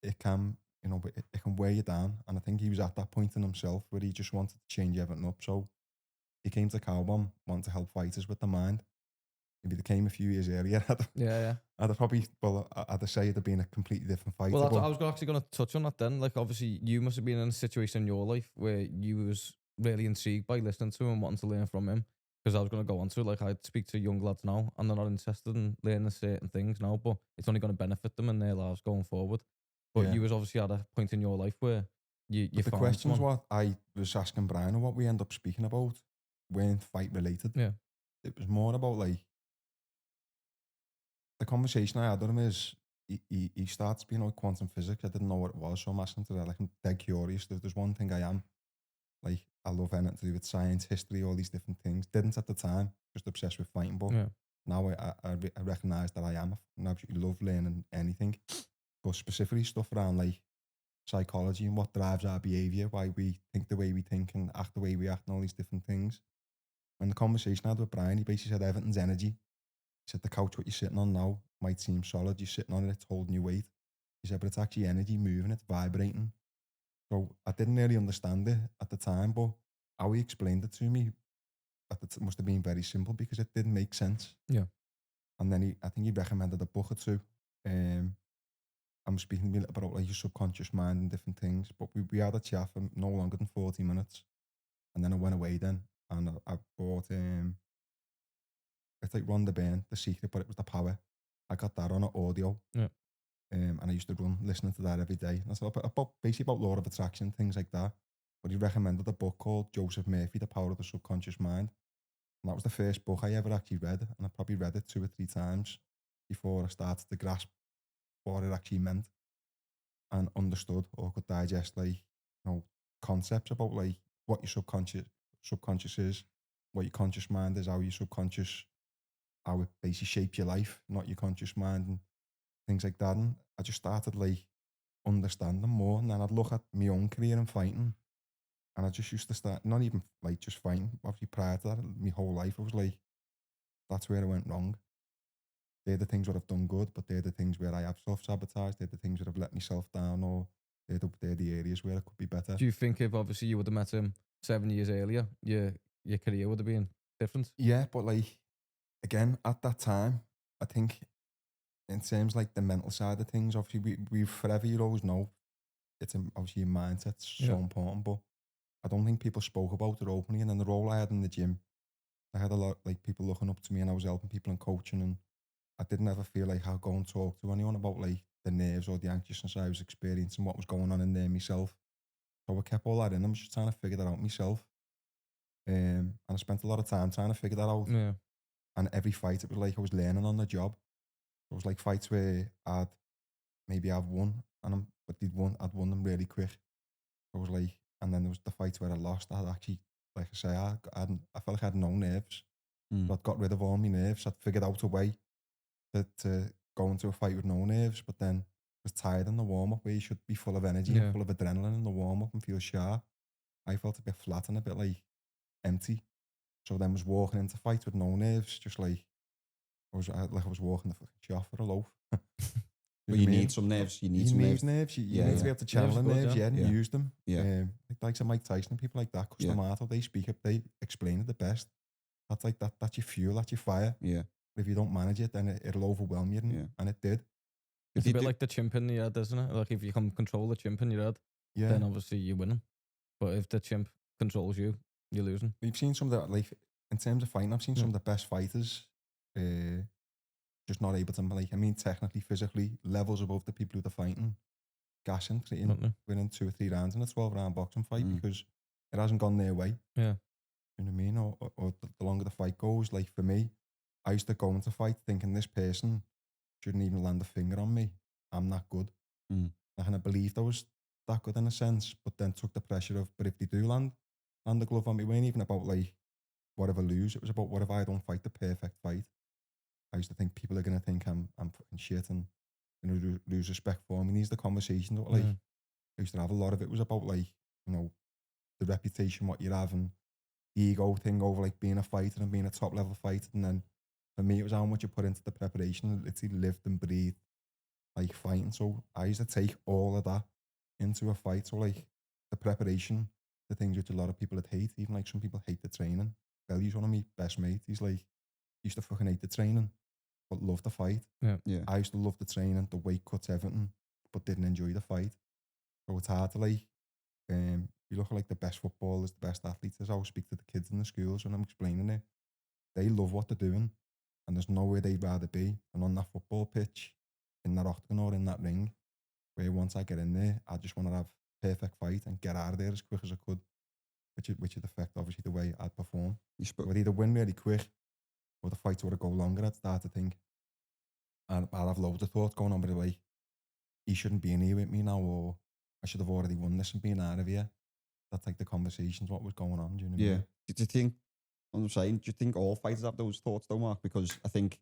It can, you know, but it can weigh you down. And I think he was at that point in himself where he just wanted to change everything up. So he came to Cowbomb, wanting to help fighters with the mind. If he came a few years earlier, I'd have probably, I'd say it'd have been a completely different fight. Well, I was actually going to touch on that then. Like, obviously, you must have been in a situation in your life where you was really intrigued by listening to him, wanting to learn from him. Because I was going to go on to, like, I'd speak to young lads now, and they're not interested in learning certain things now, but it's only going to benefit them in their lives going forward. But you was obviously at a point in your life where you the found questions someone. what I was asking Brian and what we end up speaking about weren't fight related. Yeah. It was more about like the conversation I had with him is he starts being like quantum physics. I didn't know what it was, so I'm asking to that. Like, I'm dead curious. There's one thing I am. Like, I love anything to do with science, history, all these different things. Didn't at the time, just obsessed with fighting. But now I recognise that I am. I absolutely love learning anything. But specifically stuff around like psychology and what drives our behavior, why we think the way we think and act the way we act and all these different things. When the conversation I had with Brian, he basically said everything's energy. He said the couch what you're sitting on now might seem solid, you're sitting on it, it's holding your weight. He said, but it's actually energy moving, it's vibrating. So I didn't really understand it at the time, but how he explained it to me must have been very simple because it didn't make sense. Yeah. And then I think he recommended a book or two. I'm speaking to me a little bit about like your subconscious mind and different things, but we had a chat for no longer than 40 minutes. And then I went away then and I bought, it's like Rhonda Byrne, The Secret, but it was The Power. I got that on an audio. Yeah. And I used to run listening to that every day. And that's basically about law of attraction, things like that. But he recommended a book called Joseph Murphy, The Power of the Subconscious Mind. And that was the first book I ever actually read. And I probably read it 2 or 3 times before I started to grasp what it actually meant and understood or could digest concepts about like what your subconscious is, what your conscious mind is, how your subconscious, how it basically shapes your life, not your conscious mind and things like that. And I just started like understanding more. And then I'd look at my own career in fighting. And I just used to start, not even like just fighting, obviously prior to that, my whole life, I was like, that's where I went wrong. They're the things where I've done good, but they're the things where I have self-sabotage. They're the things where I've let myself down, or they're the areas where I could be better. Do you think if obviously you would have met him 7 years earlier, your career would have been different? Yeah, but like, again, at that time, I think in terms like the mental side of things, obviously we forever, you always know, it's obviously your mindset's so important, but I don't think people spoke about it openly. And then the role I had in the gym, I had a lot like people looking up to me and I was helping people and coaching, and I didn't ever feel like I'd go and talk to anyone about like the nerves or the anxiousness I was experiencing, what was going on in there myself. So I kept all that in. I was just trying to figure that out myself. And I spent a lot of time trying to figure that out. Yeah. And every fight, it was like I was learning on the job. It was like fights where I've won, but I'd won them really quick. I was like, and then there was the fights where I lost. I'd actually, like I say, I felt like I had no nerves. But I'd got rid of all my nerves. I'd figured out a way to go into a fight with no nerves, but then was tired in the warm up where you should be full of energy and full of adrenaline in the warm up and feel sharp. I felt a bit flat and a bit like empty. So then was walking into fights with no nerves, just like I was walking the fucking shop for a loaf. But you need some nerves. You need some nerves. You need to be able to channel the nerves, and use them. Yeah. Like Mike Tyson and people like that, Customato, they speak up, they explain it the best. That's like that's your fuel, that's your fire. Yeah. But if you don't manage it, then it'll overwhelm you, and it did. It's a bit like the chimp in your head, isn't it? Like if you can control the chimp in your head, then obviously you're winning. But if the chimp controls you, you're losing. We've seen some of the, like, in terms of fighting, I've seen some of the best fighters just not able to, like, I mean, technically, physically, levels above the people who are fighting, gassing, winning 2 or 3 rounds in a 12-round boxing fight because it hasn't gone their way. Yeah. You know what I mean? Or the longer the fight goes, like for me, I used to go into fight thinking this person shouldn't even land a finger on me. I'm that good. I kind of believed I was that good in a sense, but then took the pressure of, but if they do land the glove on me, it wasn't even about like, what if I lose? It was about what if I don't fight the perfect fight? I used to think people are going to think I'm fucking shit and lose respect for me. And these are the conversations that, like, I used to have a lot of. It was about like, you know, the reputation, what you're having, the ego thing over like being a fighter and being a top level fighter. And then for me, it was how much you put into the preparation, literally lived and breathed like fighting. So I used to take all of that into a fight. So like the preparation, the things which a lot of people would hate, even like some people hate the training. Belly's one of my best mates. He's like, used to fucking hate the training, but loved the fight. Yeah. I used to love the training, the weight cuts, everything, but didn't enjoy the fight. So it's hard to like, you look at like the best footballers, the best athletes. I always speak to the kids in the schools when I'm explaining it. They love what they're doing, and there's nowhere they'd rather be than on that football pitch, in that octagon or in that ring, where once I get in there, I just want to have perfect fight and get out of there as quick as I could, which would affect obviously the way I'd perform. I would either win really quick or the fights would go longer. I'd start to think, and I'd have loads of thoughts going on, but like, he shouldn't be in here with me now, or I should have already won this and been out of here. That's like the conversations, what was going on. Do you know what I mean? Do you think, I'm saying, do you think all fighters have those thoughts though, Mark? Because I think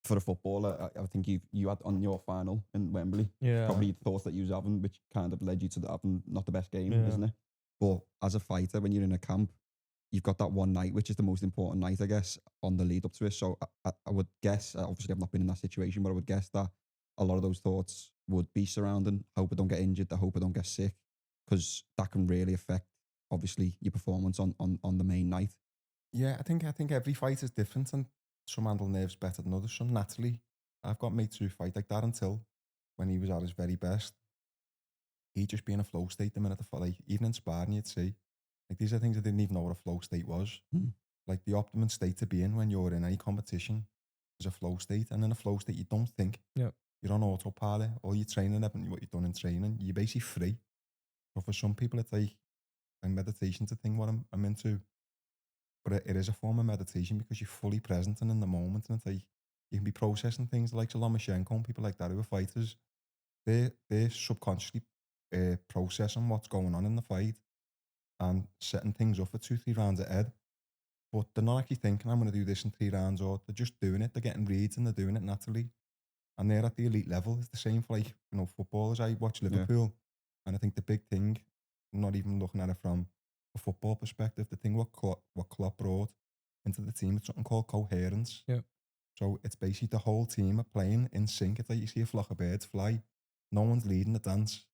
for a footballer, I think you had on your final in Wembley, Yeah. probably thoughts that you was having, which kind of led you to having not the best game, Yeah. isn't it? But as a fighter, when you're in a camp, you've got that one night, which is the most important night, I guess, on the lead up to it. So I would guess, obviously I've not been in that situation, but I would guess that a lot of those thoughts would be surrounding, I hope I don't get injured, I hope I don't get sick, because that can really affect, obviously, your performance on the main night. Yeah, I think every fight is different, and some handle nerves better than others. Some naturally, I've got mates who fight like Darren Till when he was at his very best. He'd just be in a flow state the minute the fight, like even in sparring, you'd see. Like these are things I didn't even know what a flow state was. Mm. Like the optimum state to be in when you're in any competition is a flow state, and in a flow state you don't think. Yeah. You're on autopilot. All your training, everything what you've done in training, you're basically free. But for some people, it's like meditation's a thing what I'm into. But it is a form of meditation because you're fully present and in the moment, and it's like you can be processing things like Lomachenko and people like that who are fighters. They're subconsciously processing what's going on in the fight and setting things up for 2-3 rounds ahead. But they're not actually thinking, I'm going to do this in 3 rounds, or they're just doing it. They're getting reads and they're doing it naturally. And they're at the elite level. It's the same for footballers. I watch Liverpool, and I think the big thing, not even looking at it from a football perspective, the thing what Klopp brought into the team is something called coherence. Yeah. So it's basically the whole team are playing in sync. It's like you see a flock of birds fly. No one's leading the dance.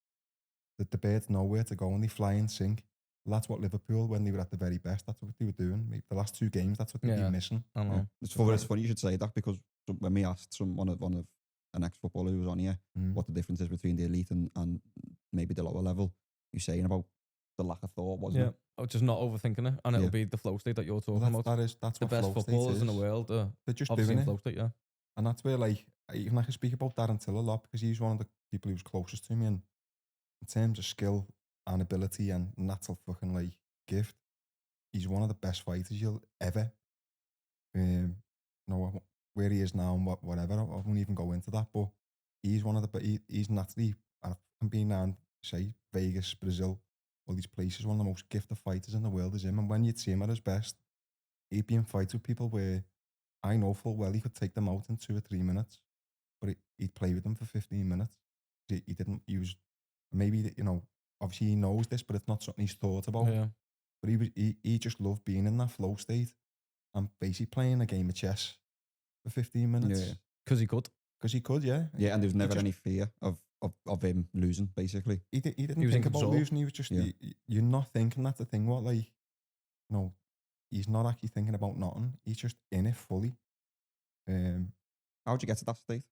The birds know where to go and they fly in sync. Well, that's what Liverpool, when they were at the very best, that's what they were doing. Maybe the last 2 games, that's what they've been missing. I know. It's funny you should say that, because when we asked one of an ex-footballer who was on here what the difference is between the elite and maybe the lower level, you're saying about the lack of thought, wasn't it? Oh, just not overthinking it, and it'll be the flow state that you're talking about. That's The what best flow state footballers is. in the world are They're just obviously doing in it. flow state, yeah. And that's where, like, even I can speak about Darren Till a lot because he's one of the people who's closest to me. And in terms of skill and ability and natural fucking, like, gift, he's one of the best fighters you'll ever, know where he is now and whatever. I won't even go into that. But he's one of the, he's naturally, I've been around, say, Vegas, Brazil, all these places, one of the most gifted fighters in the world is him. And when you'd see him at his best, he'd be in fights with people where I know full well he could take them out in 2 or 3 minutes, but he'd play with them for 15 minutes. He didn't, he was, maybe, obviously he knows this, but it's not something he's thought about. Yeah. But he just loved being in that flow state and basically playing a game of chess for 15 minutes. Yeah. Because he could. Because he could, yeah. Yeah, and there was never any fear of him losing, basically. He didn't He was in think about control. losing. He was just, you're not thinking, that's the thing. What, like, he's not actually thinking about nothing. He's just in it fully. How'd you get to that state?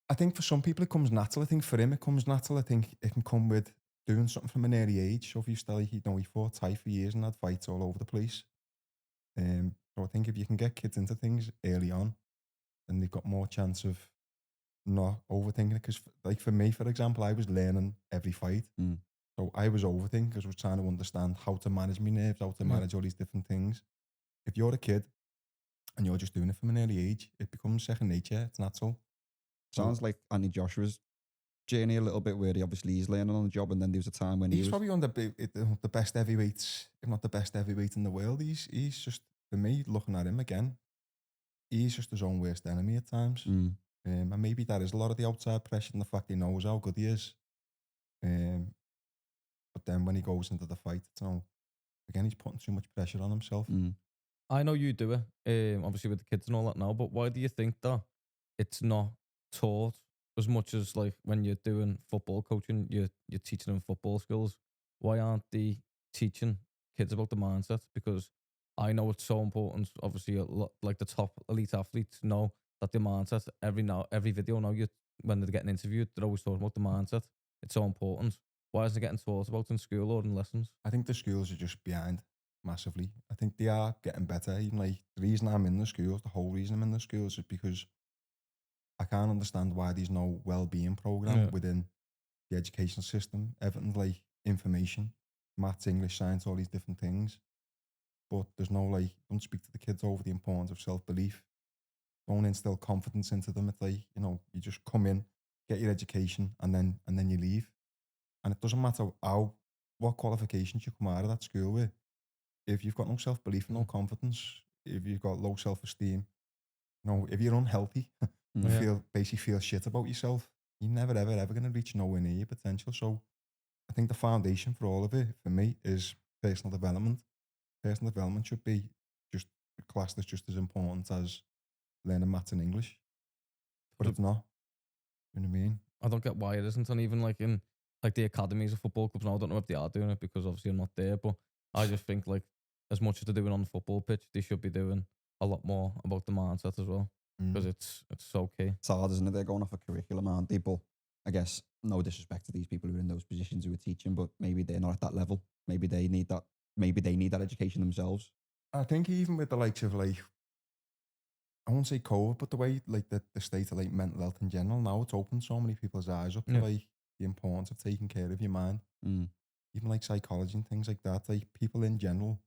I think for some people it comes natural. I think for him it comes natural. I think it can come with doing something from an early age. So if you still, he fought Thai for years and had fights all over the place. So I think if you can get kids into things early on, then they've got more chance of not overthinking it. Because like for me, for example, I was learning every fight. So I was overthinking because I was trying to understand how to manage my nerves, how to manage all these different things. If you're a kid and you're just doing it from an early age, it becomes second nature. It's natural. Sounds like Andy Joshua's journey a little bit, where he's learning on the job, and then there was a time when he's probably one of the best heavyweights, if not the best heavyweight in the world. He's just, for me, looking at him again, he's just his own worst enemy at times. And maybe that is a lot of the outside pressure and the fact he knows how good he is. But then when he goes into the fight, again, he's putting too much pressure on himself. I know you do it, obviously with the kids and all that now, but why do you think that it's not taught as much as like when you're doing football coaching, you're teaching them football skills? Why aren't they teaching kids about the mindset? Because I know it's so important. Obviously, a lot, like the top elite athletes know that the mindset. Every video now, when they're getting interviewed, they're always talking about the mindset. It's so important. Why isn't it getting taught about in school or in lessons? I think the schools are just behind massively. I think they are getting better. Even like the reason I'm in the schools, the whole reason I'm in the schools is because I can't understand why there's no well-being program within the education system. Everything's like information, maths, English, science, all these different things. But there's no like, don't speak to the kids over the importance of self-belief. Don't instill confidence into them. It's like, you just come in, get your education, and then you leave. And it doesn't matter what qualifications you come out of that school with. If you've got no self-belief and no confidence, if you've got low self-esteem, if you're unhealthy, you Yeah. basically feel shit about yourself, you're never ever going to reach nowhere near your potential. So I think the foundation for all of it, for me, is personal development. Personal development should be just classed as just as important as learning maths and English, but it's not. You know what I mean? I don't get why it isn't, and even like in like the academies of football clubs now, I don't know if they are doing it because obviously I'm not there, but I just think like as much as they're doing on the football pitch, they should be doing a lot more about the mindset as well because Mm. it's so key. It's hard, isn't it? They're going off a curriculum, aren't they? But I guess no disrespect to these people who are in those positions who are teaching, but maybe they're not at that level. Maybe they need that. Maybe they need that education themselves. I think even with the likes of like, I won't say COVID, but the way like the state of like mental health in general now, it's opened so many people's eyes up to Yeah. like the importance of taking care of your mind. Mm. Even like psychology and things like that. Like people in general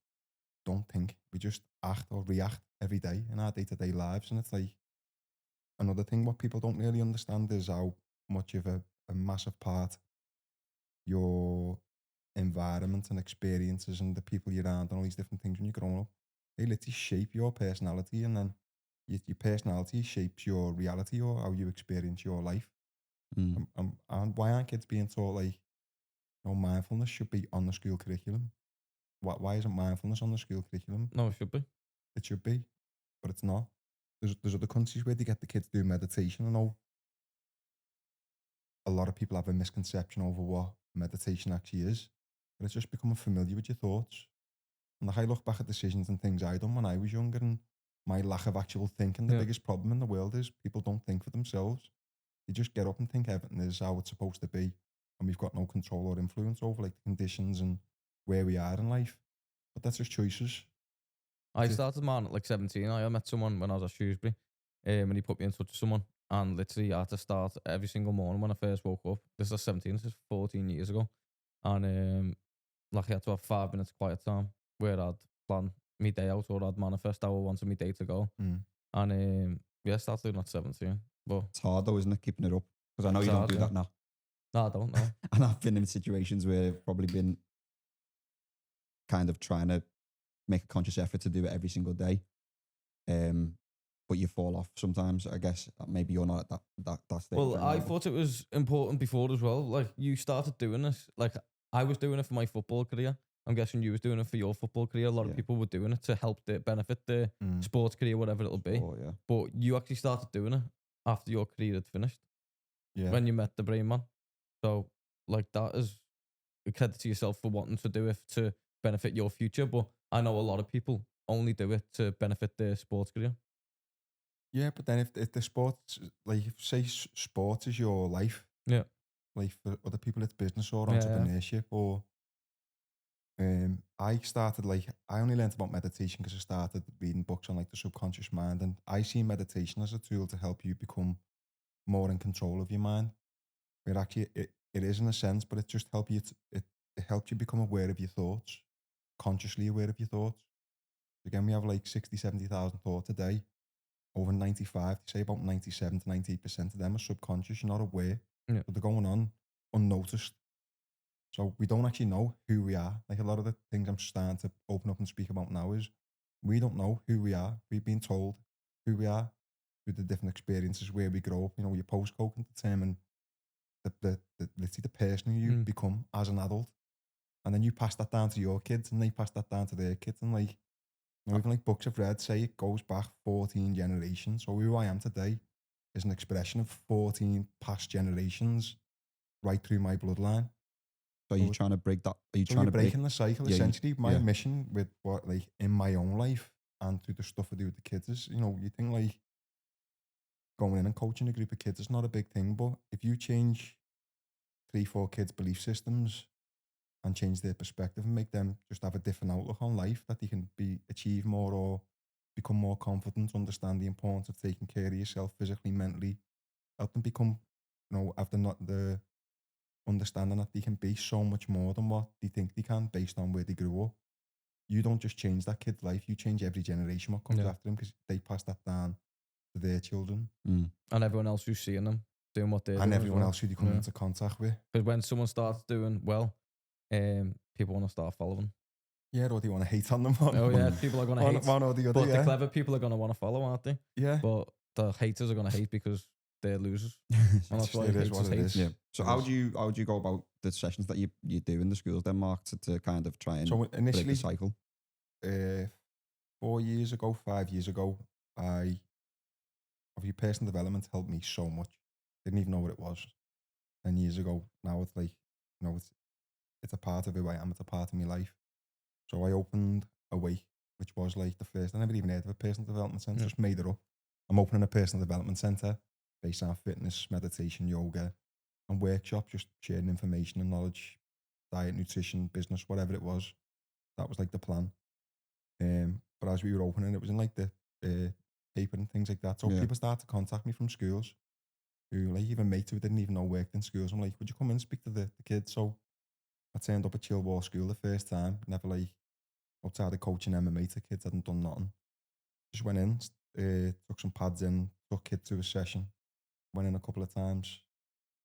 don't think, we just act or react every day in our day-to-day lives, and it's like another thing what people don't really understand is how much of a massive part your environment and experiences and the people you're around and all these different things when you're growing up, they literally shape your personality, and then your personality shapes your reality or how you experience your life. Mm. And why aren't kids being taught like, mindfulness should be on the school curriculum? Why isn't mindfulness on the school curriculum? No, it should be. It should be, but it's not. There's other countries where they get the kids to do meditation. I know a lot of people have a misconception over what meditation actually is, but it's just becoming familiar with your thoughts. And like I look back at decisions and things I done when I was younger and my lack of actual thinking, the Yeah. biggest problem in the world is people don't think for themselves. They just get up and think everything is how it's supposed to be, and we've got no control or influence over like the conditions and where we are in life. But that's just choices. I Just- started mine at like 17. I met someone when I was at Shrewsbury, and he put me in touch with someone. And literally, I had to start every single morning when I first woke up. This is 17, this is 14 years ago. And like I had to have 5 minutes quiet time where I'd plan my day out or I'd manifest how I wanted my day to go. Mm. And yeah, I started doing that at 17. But It's hard though, isn't it, keeping it up? Because I know It's you don't hard, do yeah. that now. no, I don't know. And I've been in situations where I've probably been kind of trying to make a conscious effort to do it every single day. But you fall off sometimes. I guess maybe you're not at that stage. Well, I anymore. thought it was important before as well. Like you started doing this. Like I was doing it for my football career. I'm guessing you was doing it for your football career. A lot Yeah. of people were doing it to help benefit the Mm. sports career, whatever it'll be. Oh, yeah. But you actually started doing it after your career had finished Yeah. when you met the brain man. So like that is a credit to yourself for wanting to do it to benefit your future. But I know a lot of people only do it to benefit their sports career. Yeah, but then if the sports, like if say sports is your life, Yeah. like for other people it's business or Yeah, yeah. entrepreneurship or I only learned about meditation because I started reading books on like the subconscious mind, and I see meditation as a tool to help you become more in control of your mind. Where actually it is in a sense, but it just it helps you become aware of your thoughts, consciously aware of your thoughts. Again, we have like 60, 70,000 thoughts a day. Over 95, they say about 97 to 98% of them are subconscious. You're not aware. Yeah. So they're going on unnoticed. So we don't actually know who we are. Like a lot of the things I'm starting to open up and speak about now is we don't know who we are. We've been told who we are through the different experiences where we grow up. Your postcode can determine literally the person who you become as an adult. And then you pass that down to your kids and they pass that down to their kids. And like, even like books I've read say it goes back 14 generations. So who I am today is an expression of 14 past generations right through my bloodline. So you're trying to break that? Are you So trying you're to break? breaking the cycle. Yeah, Essentially, my yeah. mission with what like in my own life and through the stuff I do with the kids is, you think like going in and coaching a group of kids is not a big thing, but if you change 3, 4 kids' belief systems and change their perspective and make them just have a different outlook on life, that they can achieve more or become more confident, understand the importance of taking care of yourself physically, mentally, help them become, have the understanding that they can be so much more than what they think they can based on where they grew up. You don't just change that kid's life, you change every generation what comes Yeah. after them because they pass that down to their children Mm. And everyone else who's seeing them doing what they're and doing. everyone else who they come Yeah. into contact with. Because when someone starts doing well, people want to start following. Yeah, or do you want to hate on them? Oh yeah, people are gonna hate. One or the other, But the yeah. clever people are gonna want to follow, aren't they? Yeah. But the haters are gonna hate because they're losers. And that's why It is haters what it hate. is. Yeah. So It how is. do you go about the sessions that you do in the schools then, Mark, to kind of try and So break the initially, cycle? 4 years ago, 5 years ago, obviously personal development helped me so much. Didn't even know what it was 10 years ago. Now it's like, it's a part of who I am. It's a part of my life. So I opened a week, which was like the first. I never even heard of a personal development center. Yeah. Just made it up. I'm opening a personal development center based on fitness, meditation, yoga, and workshops. Just sharing information and knowledge, diet, nutrition, business, whatever it was. That was like the plan. But as we were opening, it was in like the paper and things like that. So Yeah. people started to contact me from schools who, like, even mates who didn't even know worked in schools. I'm like, would you come in and speak to the kids? So I turned up at Chilwell School the first time. Never like outside of coaching MMA to kids, hadn't done nothing. Just went in, took some pads in, took kids to a session. Went in a couple of times.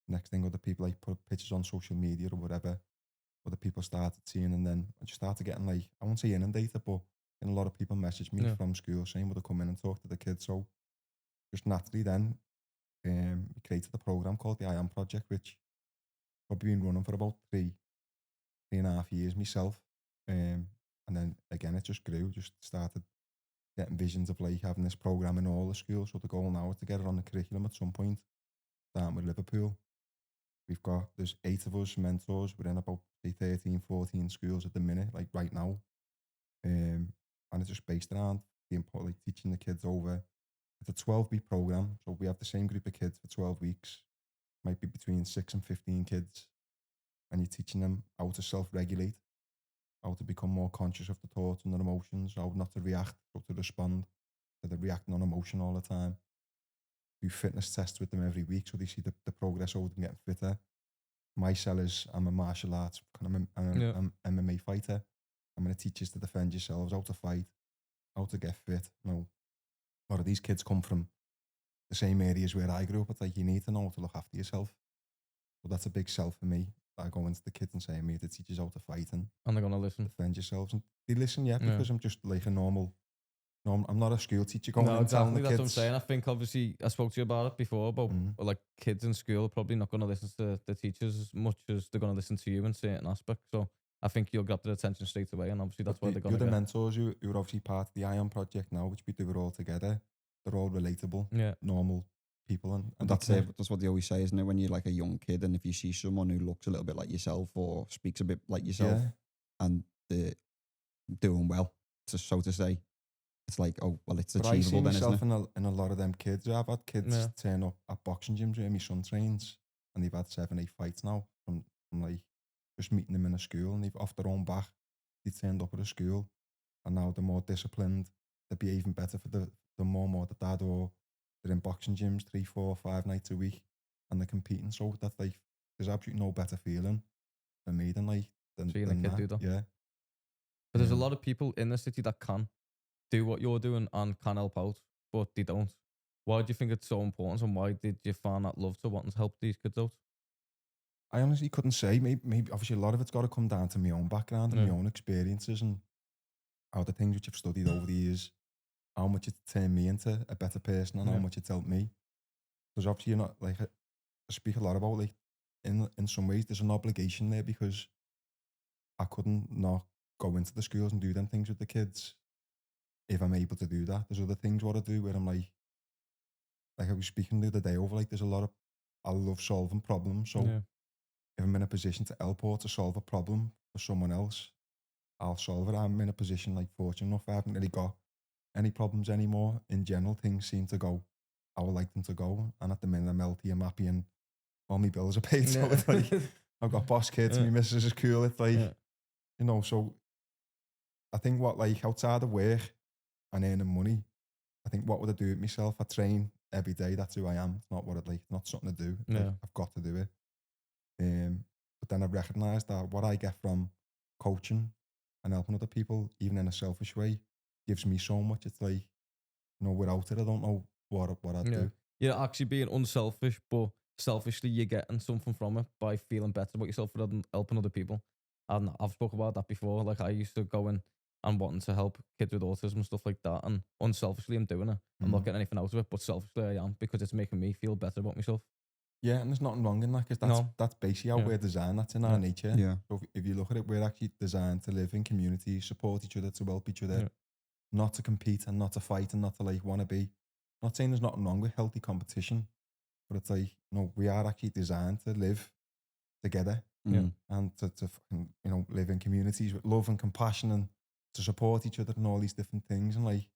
Next thing, other people like put pictures on social media or whatever. Other people started seeing, and then I just started getting like, I won't say inundated, but getting a lot of people message me Yeah. from school saying, would I come in and talk to the kids? So just naturally then, we created a program called the I Am Project, which I've been running for about 3.5 years myself. And then again, it just grew, just started getting visions of like having this program in all the schools. So the goal now is to get it on the curriculum at some point, starting with Liverpool. There's 8 of us mentors. We're in about say 13, 14 schools at the minute, like right now. And it's just based around the important, like teaching the kids over. It's a 12-week program. So we have the same group of kids for 12 weeks. Might be between 6 and 15 kids. And you're teaching them how to self-regulate, how to become more conscious of the thoughts and their emotions, how not to react, how to respond, so they're reacting on emotion all the time. Do fitness tests with them every week so they see the progress over them getting fitter. My sell is I'm a martial arts, I'm MMA fighter. I'm going to teach you to defend yourselves, how to fight, how to get fit. A lot of these kids come from the same areas where I grew up. It's like you need to know how to look after yourself. So that's a big sell for me. I go into the kids and say, I'm here to teach you how to fight and they're gonna listen. defend yourselves. And they listen, because I'm just like a normal. I'm not a school teacher going No, and telling exactly. the That's kids. what I'm saying. I think obviously I spoke to you about it before, about like kids in school are probably not going to listen to the teachers as much as they're going to listen to you in certain aspects. So I think you'll grab their attention straight away, and obviously that's why they're going to The get. mentors who are obviously part of the ION project now, which we do it all together. They're all relatable, normal people, and that's it. That's what they always say, isn't it? When you're like a young kid, and if you see someone who looks a little bit like yourself or speaks a bit like yourself, and they're doing well, so to say, it's like, oh well, it's achievable. I see then, myself isn't it? in a lot of them kids. I've had kids turn up at boxing gyms where my son trains, and they've had 7, 8 fights now from like just meeting them in a school, and they've off their own back. They turned up at a school, and now they're more disciplined. They're behaving better for the mum or the dad, or they're in boxing gyms 3, 4, 5 nights a week, and they're competing. So that's like, there's absolutely no better feeling for me than seeing a kid do that. Yeah. But there's a lot of people in the city that can do what you're doing and can help out, but they don't. Why do you think it's so important, and why did you find that love to wanting to help these kids out? I honestly couldn't say. Maybe obviously a lot of it's got to come down to my own background and my own experiences, and how the things which I've studied over the years, how much it's turned me into a better person, and how much it's helped me. Because obviously you're not like, I speak a lot about, like, in some ways there's an obligation there, because I couldn't not go into the schools and do them things with the kids if I'm able to do that. There's other things what I do where I'm like I was speaking the other day over, like, I love solving problems. So if I'm in a position to help or to solve a problem for someone else, I'll solve it. I'm in a position, like, fortunate enough, I haven't really got any problems anymore. In general, things seem to go how I like them to go. And at the minute, I'm healthy, I'm happy, and all my bills are paid. So it's like, I've got boss kids, my missus is cool. It's like, so I think what, like, outside of work and earning money, I think what would I do with myself? I train every day. That's who I am. It's not what I'd like, not something to do. Like, I've got to do it. But then I've recognised that what I get from coaching and helping other people, even in a selfish way, gives me so much. It's like, without it, I don't know what I'd do. You're actually being unselfish, but selfishly you're getting something from it by feeling better about yourself rather than helping other people. And I've spoken about that before. Like I used to go in and wanting to help kids with autism and stuff like that. And unselfishly, I'm doing it. I'm not getting anything out of it, but selfishly, I am because it's making me feel better about myself. Yeah, and there's nothing wrong in that because that's basically how we're designed. That's in our nature. Yeah. So if you look at it, we're actually designed to live in communities, support each other, to help each other, not to compete and not to fight and not to like want to be. Not saying there's nothing wrong with healthy competition, but it's like, we are actually designed to live together and to fucking, live in communities with love and compassion and to support each other and all these different things. And like,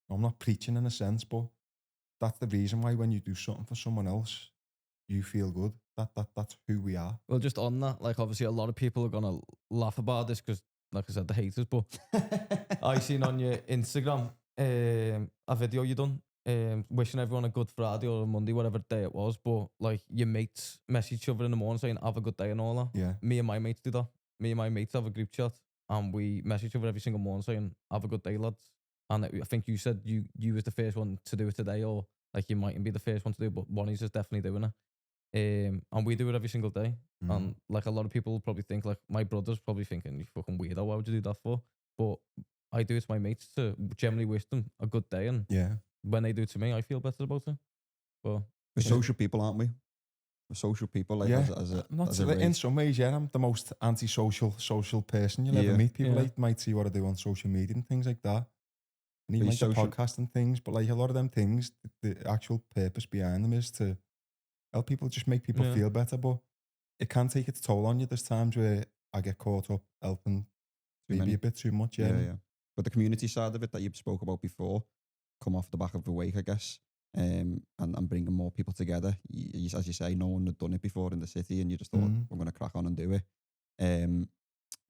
I'm not preaching in a sense, but that's the reason why when you do something for someone else, you feel good. That's who we are. Well, just on that, like obviously a lot of people are gonna laugh about this because, like I said, the haters. But I seen on your Instagram a video you done wishing everyone a good Friday or a Monday, whatever day it was. But like your mates message each other in the morning saying have a good day and all that. Yeah. Me and my mates do that. Me and my mates have a group chat and we message each other every single morning saying have a good day, lads. And I think you said you was the first one to do it today, or like you mightn't be the first one to do it, but one is just definitely doing it. And we do it every single day. And like a lot of people probably think, like my brother's probably thinking, you fucking weirdo, why would you do that for? But I do it to my mates to generally wish them a good day, and when they do it to me, I feel better about it. But we're social people, aren't we? We're social people, like as a in some ways, I'm the most anti-social social person you'll ever meet. People like might see what I do on social media and things like that, and even like the podcast and things. But like a lot of them things, the actual purpose behind them is to help people, just make people feel better. But it can take its toll on you. There's times where I get caught up helping maybe a bit too much. Yeah. But the community side of it that you spoke about before, come off the back of the wake, I guess, and bringing more people together. As you say, no one had done it before in the city, and you just thought, we're going to crack on and do it.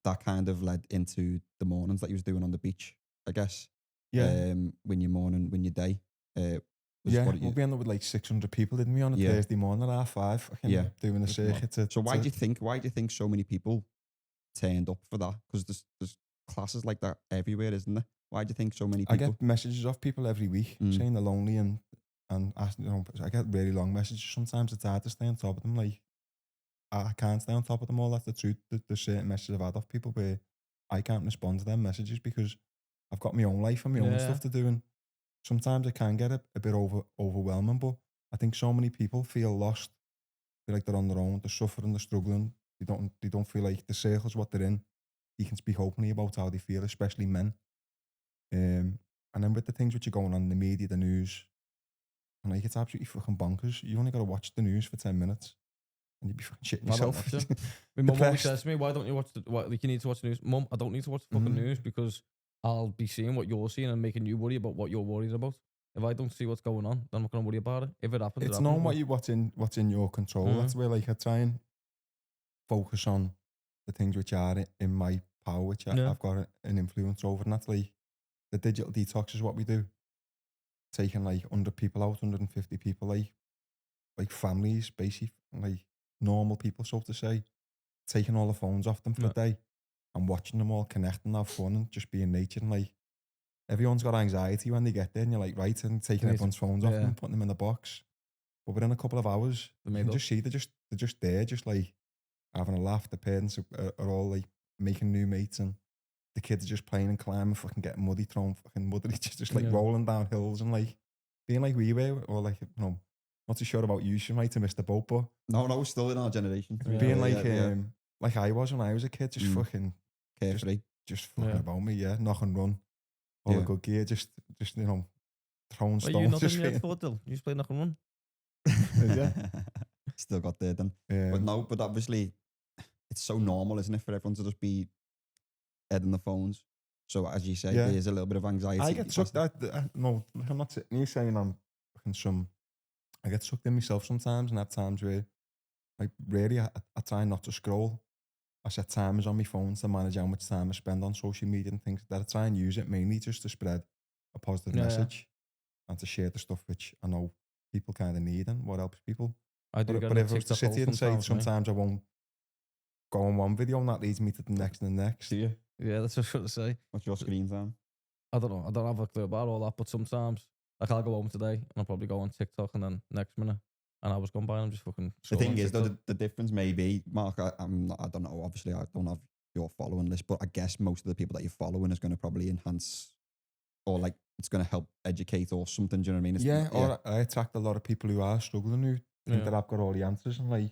That kind of led into the mornings that you was doing on the beach, I guess. Yeah. When your day. We ended up with like 600 people, didn't we, on a Thursday morning at 5:30, doing a circuit. So why do you think so many people turned up for that? Because there's classes like that everywhere, isn't there? Why do you think so many people? I get messages off people every week saying they're lonely and I get really long messages. Sometimes it's hard to stay on top of them. Like I can't stay on top of them all. That's the truth. There's certain messages I've had off people where I can't respond to them messages because I've got my own life and my own stuff to do, and sometimes it can get a bit overwhelming. But I think so many people feel lost, feel like they're on their own, they're suffering, they're struggling. They don't feel like the circle's what they're in. You can speak openly about how they feel, especially men. And then with the things which are going on in the media, the news, and like it's absolutely fucking bonkers. You only got to watch the news for 10 minutes and you'd be fucking shitting yourself. My mum always says to me, why don't you watch like you need to watch the news? Mum, I don't need to watch the fucking news because I'll be seeing what you're seeing and making you worry about what you're worried about. If I don't see what's going on, then I'm not going to worry about it. If it happens, it's knowing what's in your control. That's where like I try and focus on the things which are in my power, which I've got an influence over, and that's like the digital detox is what we do. Taking like 100 people out, 150 people, like families, basically, like normal people, so to say, taking all the phones off them for the day and watching them all connect and have fun and just be in nature. And like everyone's got anxiety when they get there, and you're like, right, and taking everyone's phones off them and putting them in the box. But within a couple of hours, you can just see they're just there, just like having a laugh. The parents are all like making new mates, and the kids are just playing and climbing, fucking getting muddy, throwing fucking mud at each other, just like rolling down hills and like being like we were, or like, not too sure about you, she might have missed the boat, but no, still in our generation. Being like I was when I was a kid, just fucking carefree, just fucking about me, knock and run, all the good gear, just throwing stones. You not in your thought, Dill? You just play knock and run. Still got there then. But obviously it's so normal, isn't it, for everyone to just be head in the phones. So as you say, there's a little bit of anxiety. I get sucked. No, I'm not sitting here saying I'm fucking I get sucked in myself sometimes, and have times where, like, really, I try not to scroll. I set timers on my phone to manage how much time I spend on social media and things like that. I try and use it mainly just to spread a positive message and to share the stuff which I know people kind of need and what helps people. But if I was to sit here and say sometimes I won't go on one video and that leads me to the next and the next. Yeah, that's what I was going to say. What's your screen time? I don't know. I don't have a clue about all that, but sometimes, like, I'll go home today and I'll probably go on TikTok, and then next minute an hour's gone by and I'm just fucking... The thing is, though, the difference may be, Mark, I don't know, obviously I don't have your following list, but I guess most of the people that you're following is going to probably enhance, or like it's going to help educate or something. Do you know what I mean? It's or I attract a lot of people who are struggling, who think Yeah. that I've got all the answers, and like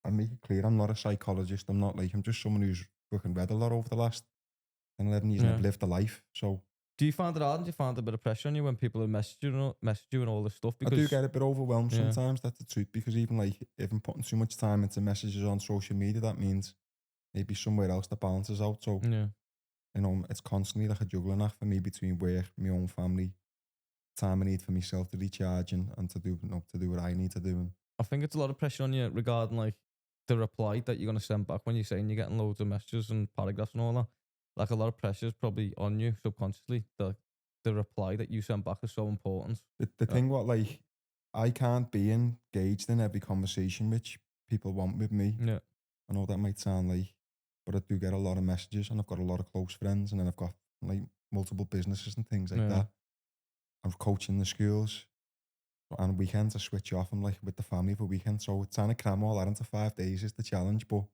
I make it clear I'm not a psychologist. I'm not like, I'm just someone who's fucking read a lot over the last 10, 11 years and Yeah. I've lived a life. So Do you find it hard? And do you find a bit of pressure on you when people are messaging you and all this stuff? I Because do get a bit overwhelmed Yeah. sometimes, that's the truth, because even like if I'm putting too much time into messages on social media, that means maybe somewhere else that balances out. So, yeah, you know, it's constantly like a juggling act for me between work, my own family, time I need for myself to recharge and to do, you know, to do what I need to do. And I think it's a lot of pressure on you regarding like the reply that you're gonna send back when you're saying you're getting loads of messages and paragraphs and all that. Like a lot of pressure is probably on you subconsciously. The reply that you send back is so important. the thing what like I can't be engaged in every conversation which people want with me. Yeah, I know that might sound like, but I do get a lot of messages and I've got a lot of close friends and then I've got like multiple businesses and things like Yeah. that. I'm coaching the schools and weekends I switch off. I'm like with the family for weekends. So trying to cram all that into 5 days is the challenge. But,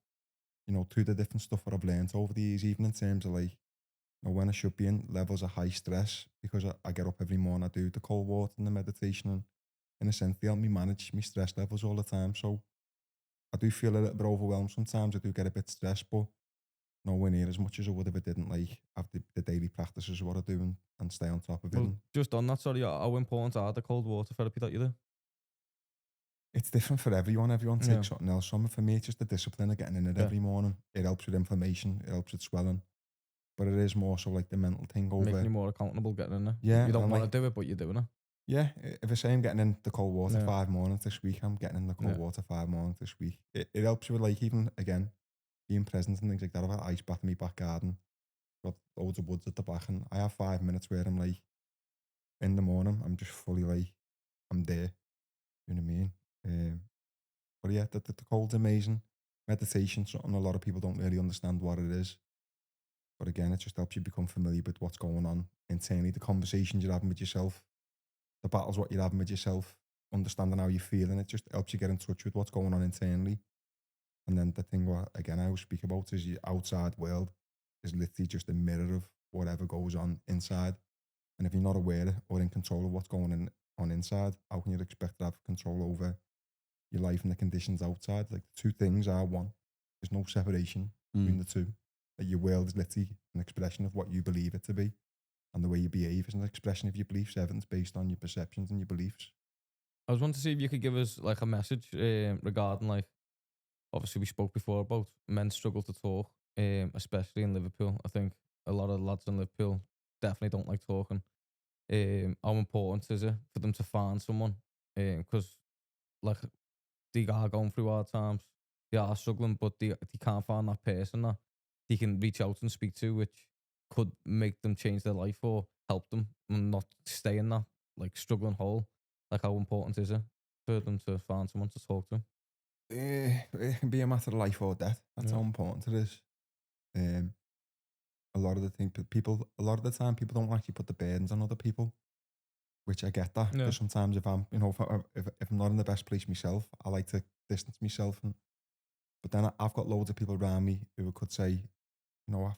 you know, through the different stuff that I've learned over the years, even in terms of like, you know, when I should be in levels of high stress, because I get up every morning, I do the cold water and the meditation, and in a sense, they help me manage my stress levels all the time. So I do feel a little bit overwhelmed sometimes. I do get a bit stressed, but nowhere near as much as I would if I didn't like have the daily practices of what I do and stay on top of it. well, And just on that, sorry, how important are the cold water therapy that you do? it's different for everyone. Everyone takes Yeah. something else from it. For me, it's just the discipline of getting in it Yeah. every morning. It helps with inflammation. It helps with swelling. But it is more so like the mental thing over. Making you more accountable getting in there. Yeah, You don't and want like- to do it, but you're doing it. Yeah, if I say I'm getting in the cold water Yeah. 5 mornings this week, I'm getting in the cold Yeah. water 5 mornings this week. It helps you with like even again being present and things like that. I've got ice bath in my back garden, got loads of woods at the back, and I have 5 minutes where I'm like in the morning, I'm just fully like I'm there. You know what I mean? But yeah, the cold's amazing. Meditation, something a lot of people don't really understand what it is. But again, it just helps you become familiar with what's going on internally, the conversations you're having with yourself, the battles what you're having with yourself, understanding how you're feeling. It just helps you get in touch with what's going on internally. And then the thing what again I always speak about is your outside world is literally just a mirror of whatever goes on inside. And if you're not aware or in control of what's going on inside, how can you expect to have control over your life and the conditions outside? Like the two things are one. There's no separation between the two. Like your world is literally an expression of what you believe it to be. And the way you behave is an expression of your beliefs. Everything's based on your perceptions and your beliefs. I was wanting to see if you could give us like a message regarding like, obviously we spoke before about men struggle to talk, especially in Liverpool. I think a lot of lads in Liverpool definitely don't like talking. How important is it for them to find someone? Because like they are going through hard times, they are struggling, but they can't find that person that they can reach out and speak to, which could make them change their life or help them and not stay in that like struggling hole. Like how important is it for them to find someone to talk to? It can be a matter of life or death. That's how important it is. A lot of the thing a lot of the time people don't actually put the burdens on other people, which I get that. Yeah. Because sometimes if I'm, you know, if I'm not in the best place myself, I like to distance myself. But then I've got loads of people around me who could say, you know,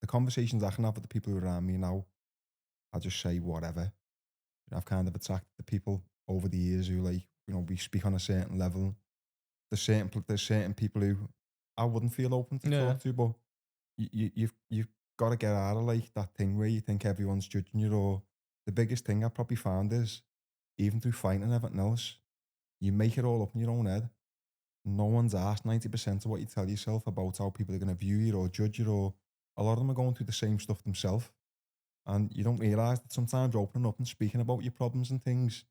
the conversations I can have with the people who are around me now, I just say whatever. I've kind of attracted the people over the years who like, you know, we speak on a certain level. There's certain people who I wouldn't feel open to Yeah. talk to, but you've got to get out of like that thing where you think everyone's judging you. Or the biggest thing I probably found is even through fighting and everything else, you make it all up in your own head. No one's asked 90% of what you tell yourself about how people are going to view you or judge you, or a lot of them are going through the same stuff themselves. And you don't realise that sometimes opening up and speaking about your problems and things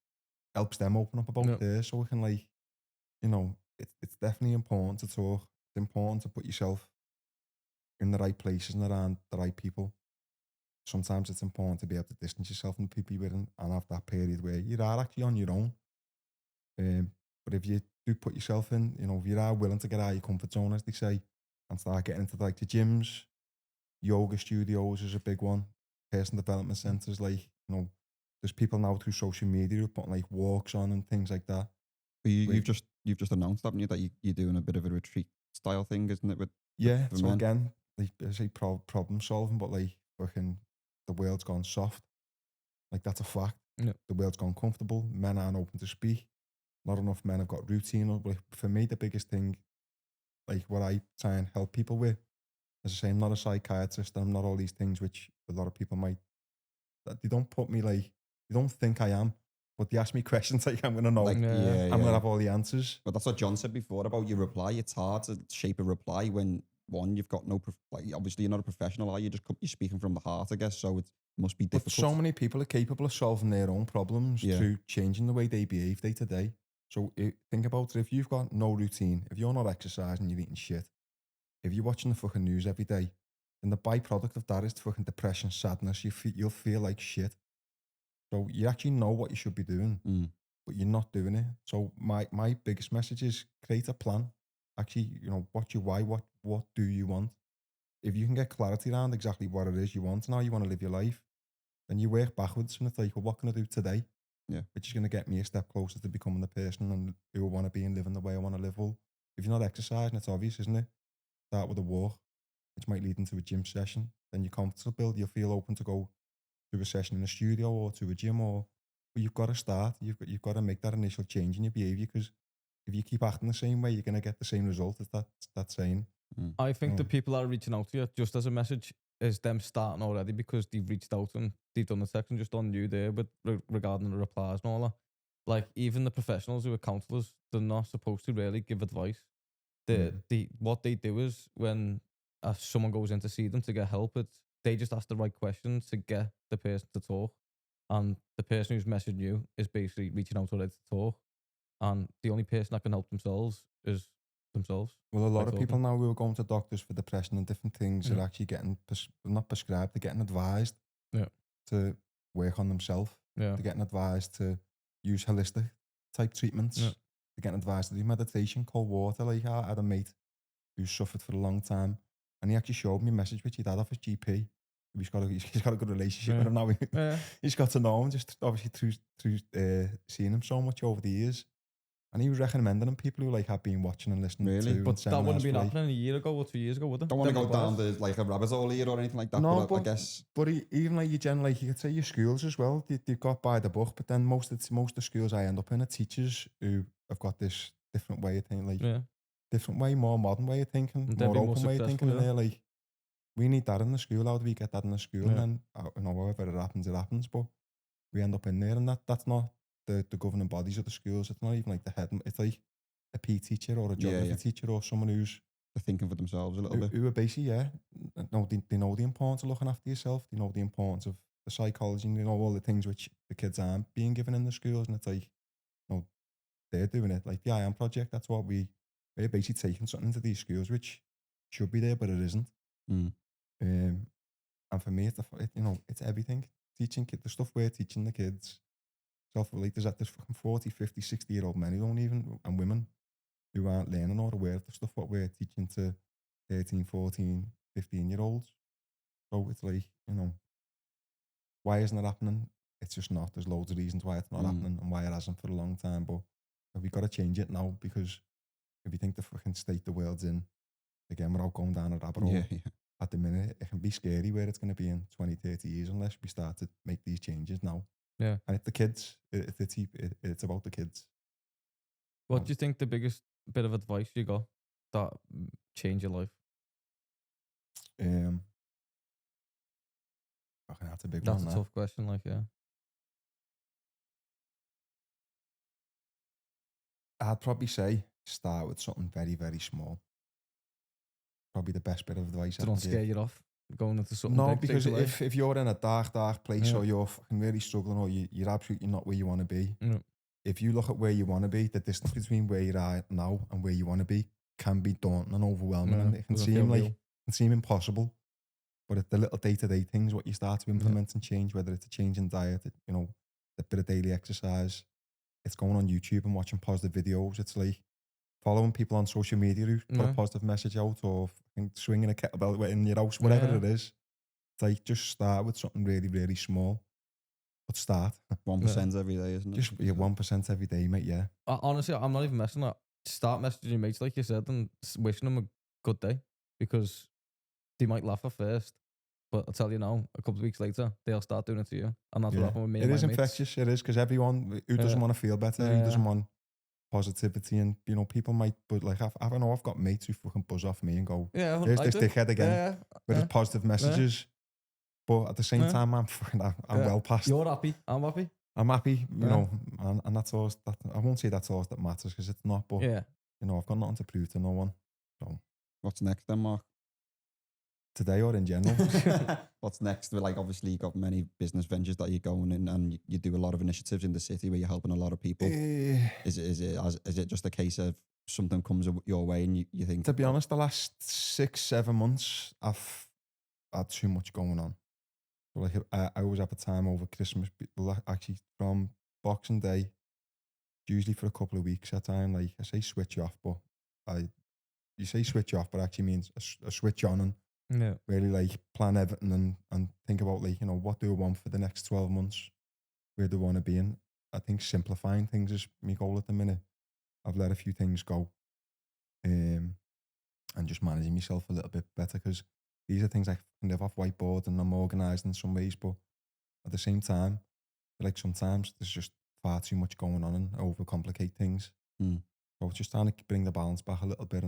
helps them open up about Yeah. theirs. So we can like, you know, it's definitely important to talk. It's important to put yourself in the right places and around the right people. Sometimes it's important to be able to distance yourself from the people you're with and have that period where you are actually on your own. But if you do put yourself in, you know, if you are willing to get out of your comfort zone, as they say, and start getting into like the gyms, yoga studios is a big one, personal development centers, like, you know, there's people now through social media who are putting like walks on and things like that. But Wait. you've just announced, haven't you, that you're doing a bit of a retreat style thing, isn't it? Yeah, for so men? again, like I say problem solving, but like fucking the world's gone soft. Like that's a fact. Yeah. The world's gone comfortable. Men aren't open to speak. Not enough men have got routine. But for me, the biggest thing, like what I try and help people with, as I say, I'm not a psychiatrist. I'm not all these things which a lot of people might. They don't put me like. They don't think I am, but they ask me questions like I'm gonna know. Like, Yeah. I'm gonna have all the answers. But that's what John said before about your reply. It's hard to shape a reply when one, you've got no like obviously you're not a professional, are you? You're speaking from the heart, I guess. So it must be But difficult. so many people are capable of solving their own problems Yeah. through changing the way they behave day to day. So think about it. If you've got no routine, if you're not exercising, you're eating shit, if you're watching the fucking news every day, then the byproduct of that is fucking depression, sadness. You'll feel like shit. So you actually know what you should be doing, but you're not doing it. So my biggest message is create a plan. Actually, what's your why? What do you want? If you can get clarity around exactly what it is you want and how you want to live your life, then you work backwards and it's like, well, what can I do today? Yeah. Which is going to get me a step closer to becoming the person and who I want to be and living the way I want to live. Well, if you're not exercising, it's obvious, isn't it? Start with a walk, which might lead into a gym session. Then your confidence will build. You'll feel open to go to a session in a studio or to a gym, but you've got to start. You've got to make that initial change in your behavior, because if you keep acting the same way, you're going to get the same result as that saying. I think the people that are reaching out to you, just as a message, is them starting already because they've reached out and they've done the section just on you there with regarding the replies and all that. Like even the professionals who are counselors, they're not supposed to really give advice. What they do is when someone goes in to see them to get help, they just ask the right questions to get the person to talk, and the person who's messaging you is basically reaching out already to talk, and the only person that can help themselves is themselves. Well, a lot of talking. people now who are going to doctors for depression and different things are actually getting not prescribed, they're getting advised to work on themselves. Yeah. They're getting advised to use holistic type treatments. Yeah. They're getting advised to do meditation, cold water. Like I had a mate who suffered for a long time, and he actually showed me a message which he'd had off his GP. He's got a good relationship with him now. Yeah. He's got to know him just obviously through seeing him so much over the years. And he was recommending them people who like have been watching and listening Really? to. But that wouldn't have been for, like, happening a year ago or 2 years ago, would it? Don't want to Them go down replies. the like a rabbit hole here or anything like that. No, but I guess But even like like you could say your schools as well, they've got by the book. But then most of the schools I end up in are teachers who have got this different way of thinking, like different way, more modern way of thinking, And they'd more be more open way of thinking. successful, And they're like, we need that in the school. How do we get that in the school? And then however it happens. But we end up in there, and that's not the governing bodies of the schools. It's not even like the head. It's like a PE teacher or a geography teacher or someone who's they're thinking for themselves a little bit. Who are basically, they know the importance of looking after yourself. They know the importance of the psychology, and they know all the things which the kids aren't being given in the schools. And it's like, they're doing it. Like the I Am Project, that's what we're basically taking something into these schools which should be there, but it isn't. And for me, it's everything. Teaching the stuff we're teaching the kids. Self-relate, there's fucking 40, 50, 60-year-old men who don't even, and women who aren't learning or aware of the stuff what we're teaching to 13, 14, 15-year-olds. So it's like, why isn't it happening? It's just not. There's loads of reasons why it's not happening and why it hasn't for a long time. But we've got to change it now, because if you think the fucking state the world's in, again, without going down a rabbit hole, at the minute, it can be scary where it's going to be in 20, 30 years unless we start to make these changes now. Yeah. And it's the kids. It's about the kids. What do you think the biggest bit of advice you got that changed your life? Fucking that's a big one. That's a tough question. Like, yeah. I'd probably say start with something very, very small. Probably the best bit of advice. So don't scare you off going into something No, big, because take away. if you're in a dark place or you're fucking really struggling or you're absolutely not where you want to be, if you look at where you want to be, the distance between where you're at now and where you want to be can be daunting and overwhelming, and it can seem impossible. But it's the little day-to-day things what you start to implement and change, whether it's a change in diet, a bit of daily exercise. It's going on YouTube and watching positive videos. It's like following people on social media who put a positive message out, or swinging a kettlebell in your house, whatever it is. It's like just start with something really, really small. But start. 1% every day, isn't it? Just 1% every day, mate, yeah. Honestly, I'm not even messing that. Start messaging your mates, like you said, and wishing them a good day. Because they might laugh at first, but I'll tell you now, a couple of weeks later, they'll start doing it to you. And that's what happened with me It and my is mates. infectious. It is, because everyone who doesn't want to feel better, who doesn't want positivity, and people might, but like I don't know, I've got mates who fucking buzz off me and go, "Here's this dickhead again," with his positive messages. But at the same time, I'm well past. You're happy. I'm happy. I'm happy, you know, and that's all. That I won't say that's all that matters, because it's not. But I've got nothing to prove to no one. So what's next then, Mark? Today or in general? What's next? Like, obviously, you've got many business ventures that you're going in, and you do a lot of initiatives in the city where you're helping a lot of people. Is it just a case of something comes your way and you think? To be honest, the last 6-7 months, I've had too much going on. So like I always have a time over Christmas, actually from Boxing Day, usually for a couple of weeks at a time. Like I say switch off, but you say switch off, but actually means a switch on, and really like plan everything and think about, like, you know, what do I want for the next 12 months? Where do I want to be in? I think simplifying things is my goal at the minute. I've let a few things go, and just managing myself a little bit better, because these are things I can live off whiteboard and I'm organised in some ways, but at the same time, like sometimes there's just far too much going on and overcomplicate things. So it's just trying to bring the balance back a little bit.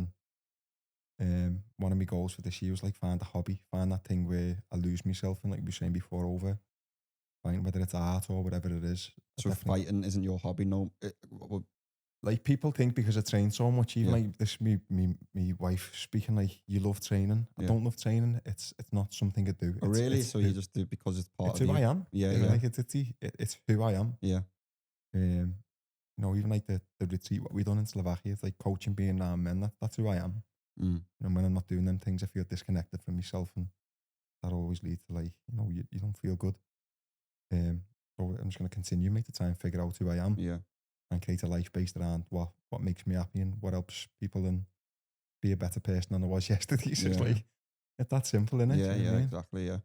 And one of my goals for this year was like find a hobby, find that thing where I lose myself in, like we were saying before, over find whether it's art or whatever it is. So fighting isn't your hobby, no? Like people think because I train so much, even like this, me wife speaking, like, you love training. I don't love training. It's not something I do. Oh, really? So you just do it because it's part of who I am. Yeah. Like it's who I am. Yeah. You know, even like the retreat, what we done in Slovakia, it's like coaching, being around men. That's who I am. You know, when I'm not doing them things, I feel disconnected from myself, and that always leads to, like, you know, you don't feel good. So I'm just going to continue, make the time, figure out who I am. Yeah. And create a life based around what makes me happy and what helps people, and be a better person than I was yesterday. So it's like, it's that simple, isn't it? Yeah, you know exactly. Yeah.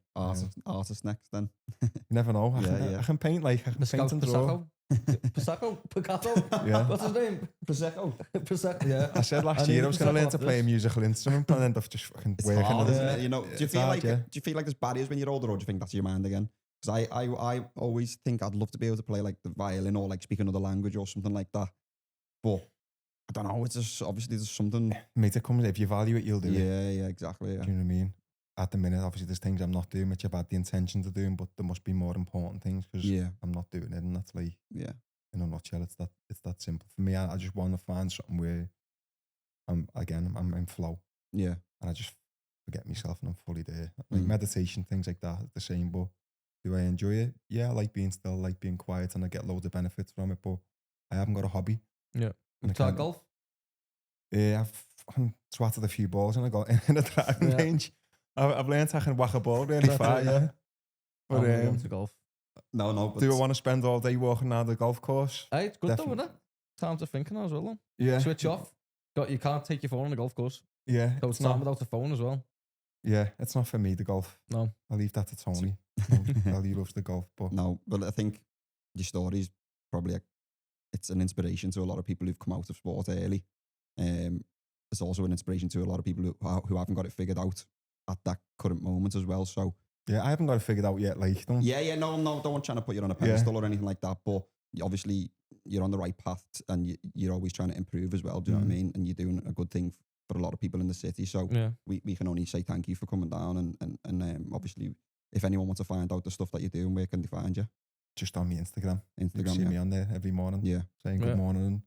Artist next then. You never know. I can paint, like, I can paint and draw. Picasso? Yeah. What's his name? Prosecco. Yeah. I said last year I was going to learn to play a musical instrument, but I ended up just fucking working hard, on isn't it. You know, do you feel like there's barriers when you're older, or do you think that's your mind again? Because I always think I'd love to be able to play like the violin or like speak another language or something like that. But I don't know, it's just obviously there's something. Mate, it comes, if you value it, you'll do it. Yeah, exactly. Yeah. Do you know what I mean? At the minute, obviously there's things I'm not doing which I've had the intention to do, but there must be more important things, because I'm not doing it, and that's like, in a nutshell, it's that simple. For me, I just want to find something where I'm in flow. Yeah. And I just forget myself and I'm fully there. Like meditation, things like that, the same, but do I enjoy it? Yeah, I like being still, I like being quiet, and I get loads of benefits from it, but I haven't got a hobby. Yeah. You try golf? Yeah, I've swatted a few balls in a driving range. I've learned I can whack a ball really far, But I'm going to golf. No. But do I want to spend all day walking around the golf course? Hey, it's good though, isn't it? Time to think now as well, though. Yeah. Switch off. You can't take your phone on the golf course. Yeah. So it's not without the phone as well. Yeah, it's not for me, the golf. No. I'll leave that to Tony. He loves the golf. But no, but I think your story is probably it's an inspiration to a lot of people who've come out of sport early. It's also an inspiration to a lot of people who haven't got it figured out at that current moment as well. So yeah, I haven't got it figured out yet. Like, no, don't want trying to put you on a pedestal or anything like that. But obviously, you're on the right path, and you're always trying to improve as well. Do you know what I mean? And you're doing a good thing for a lot of people in the city. So we can only say thank you for coming down. And obviously, if anyone wants to find out the stuff that you're doing, where can they find you? Just on my Instagram. You see me on there every morning. Yeah, saying good morning and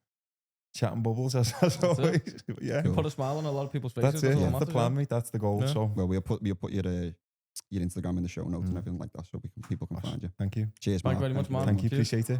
chatting bubbles as always. Yeah, cool. Put a smile on a lot of people's faces. That's it. That's the plan, mate. That's the goal. Yeah. So we'll put your Instagram in the show notes and everything like that, so people can find you. Thank you. Cheers, Thank you very much, Mark. Thank you. Appreciate it.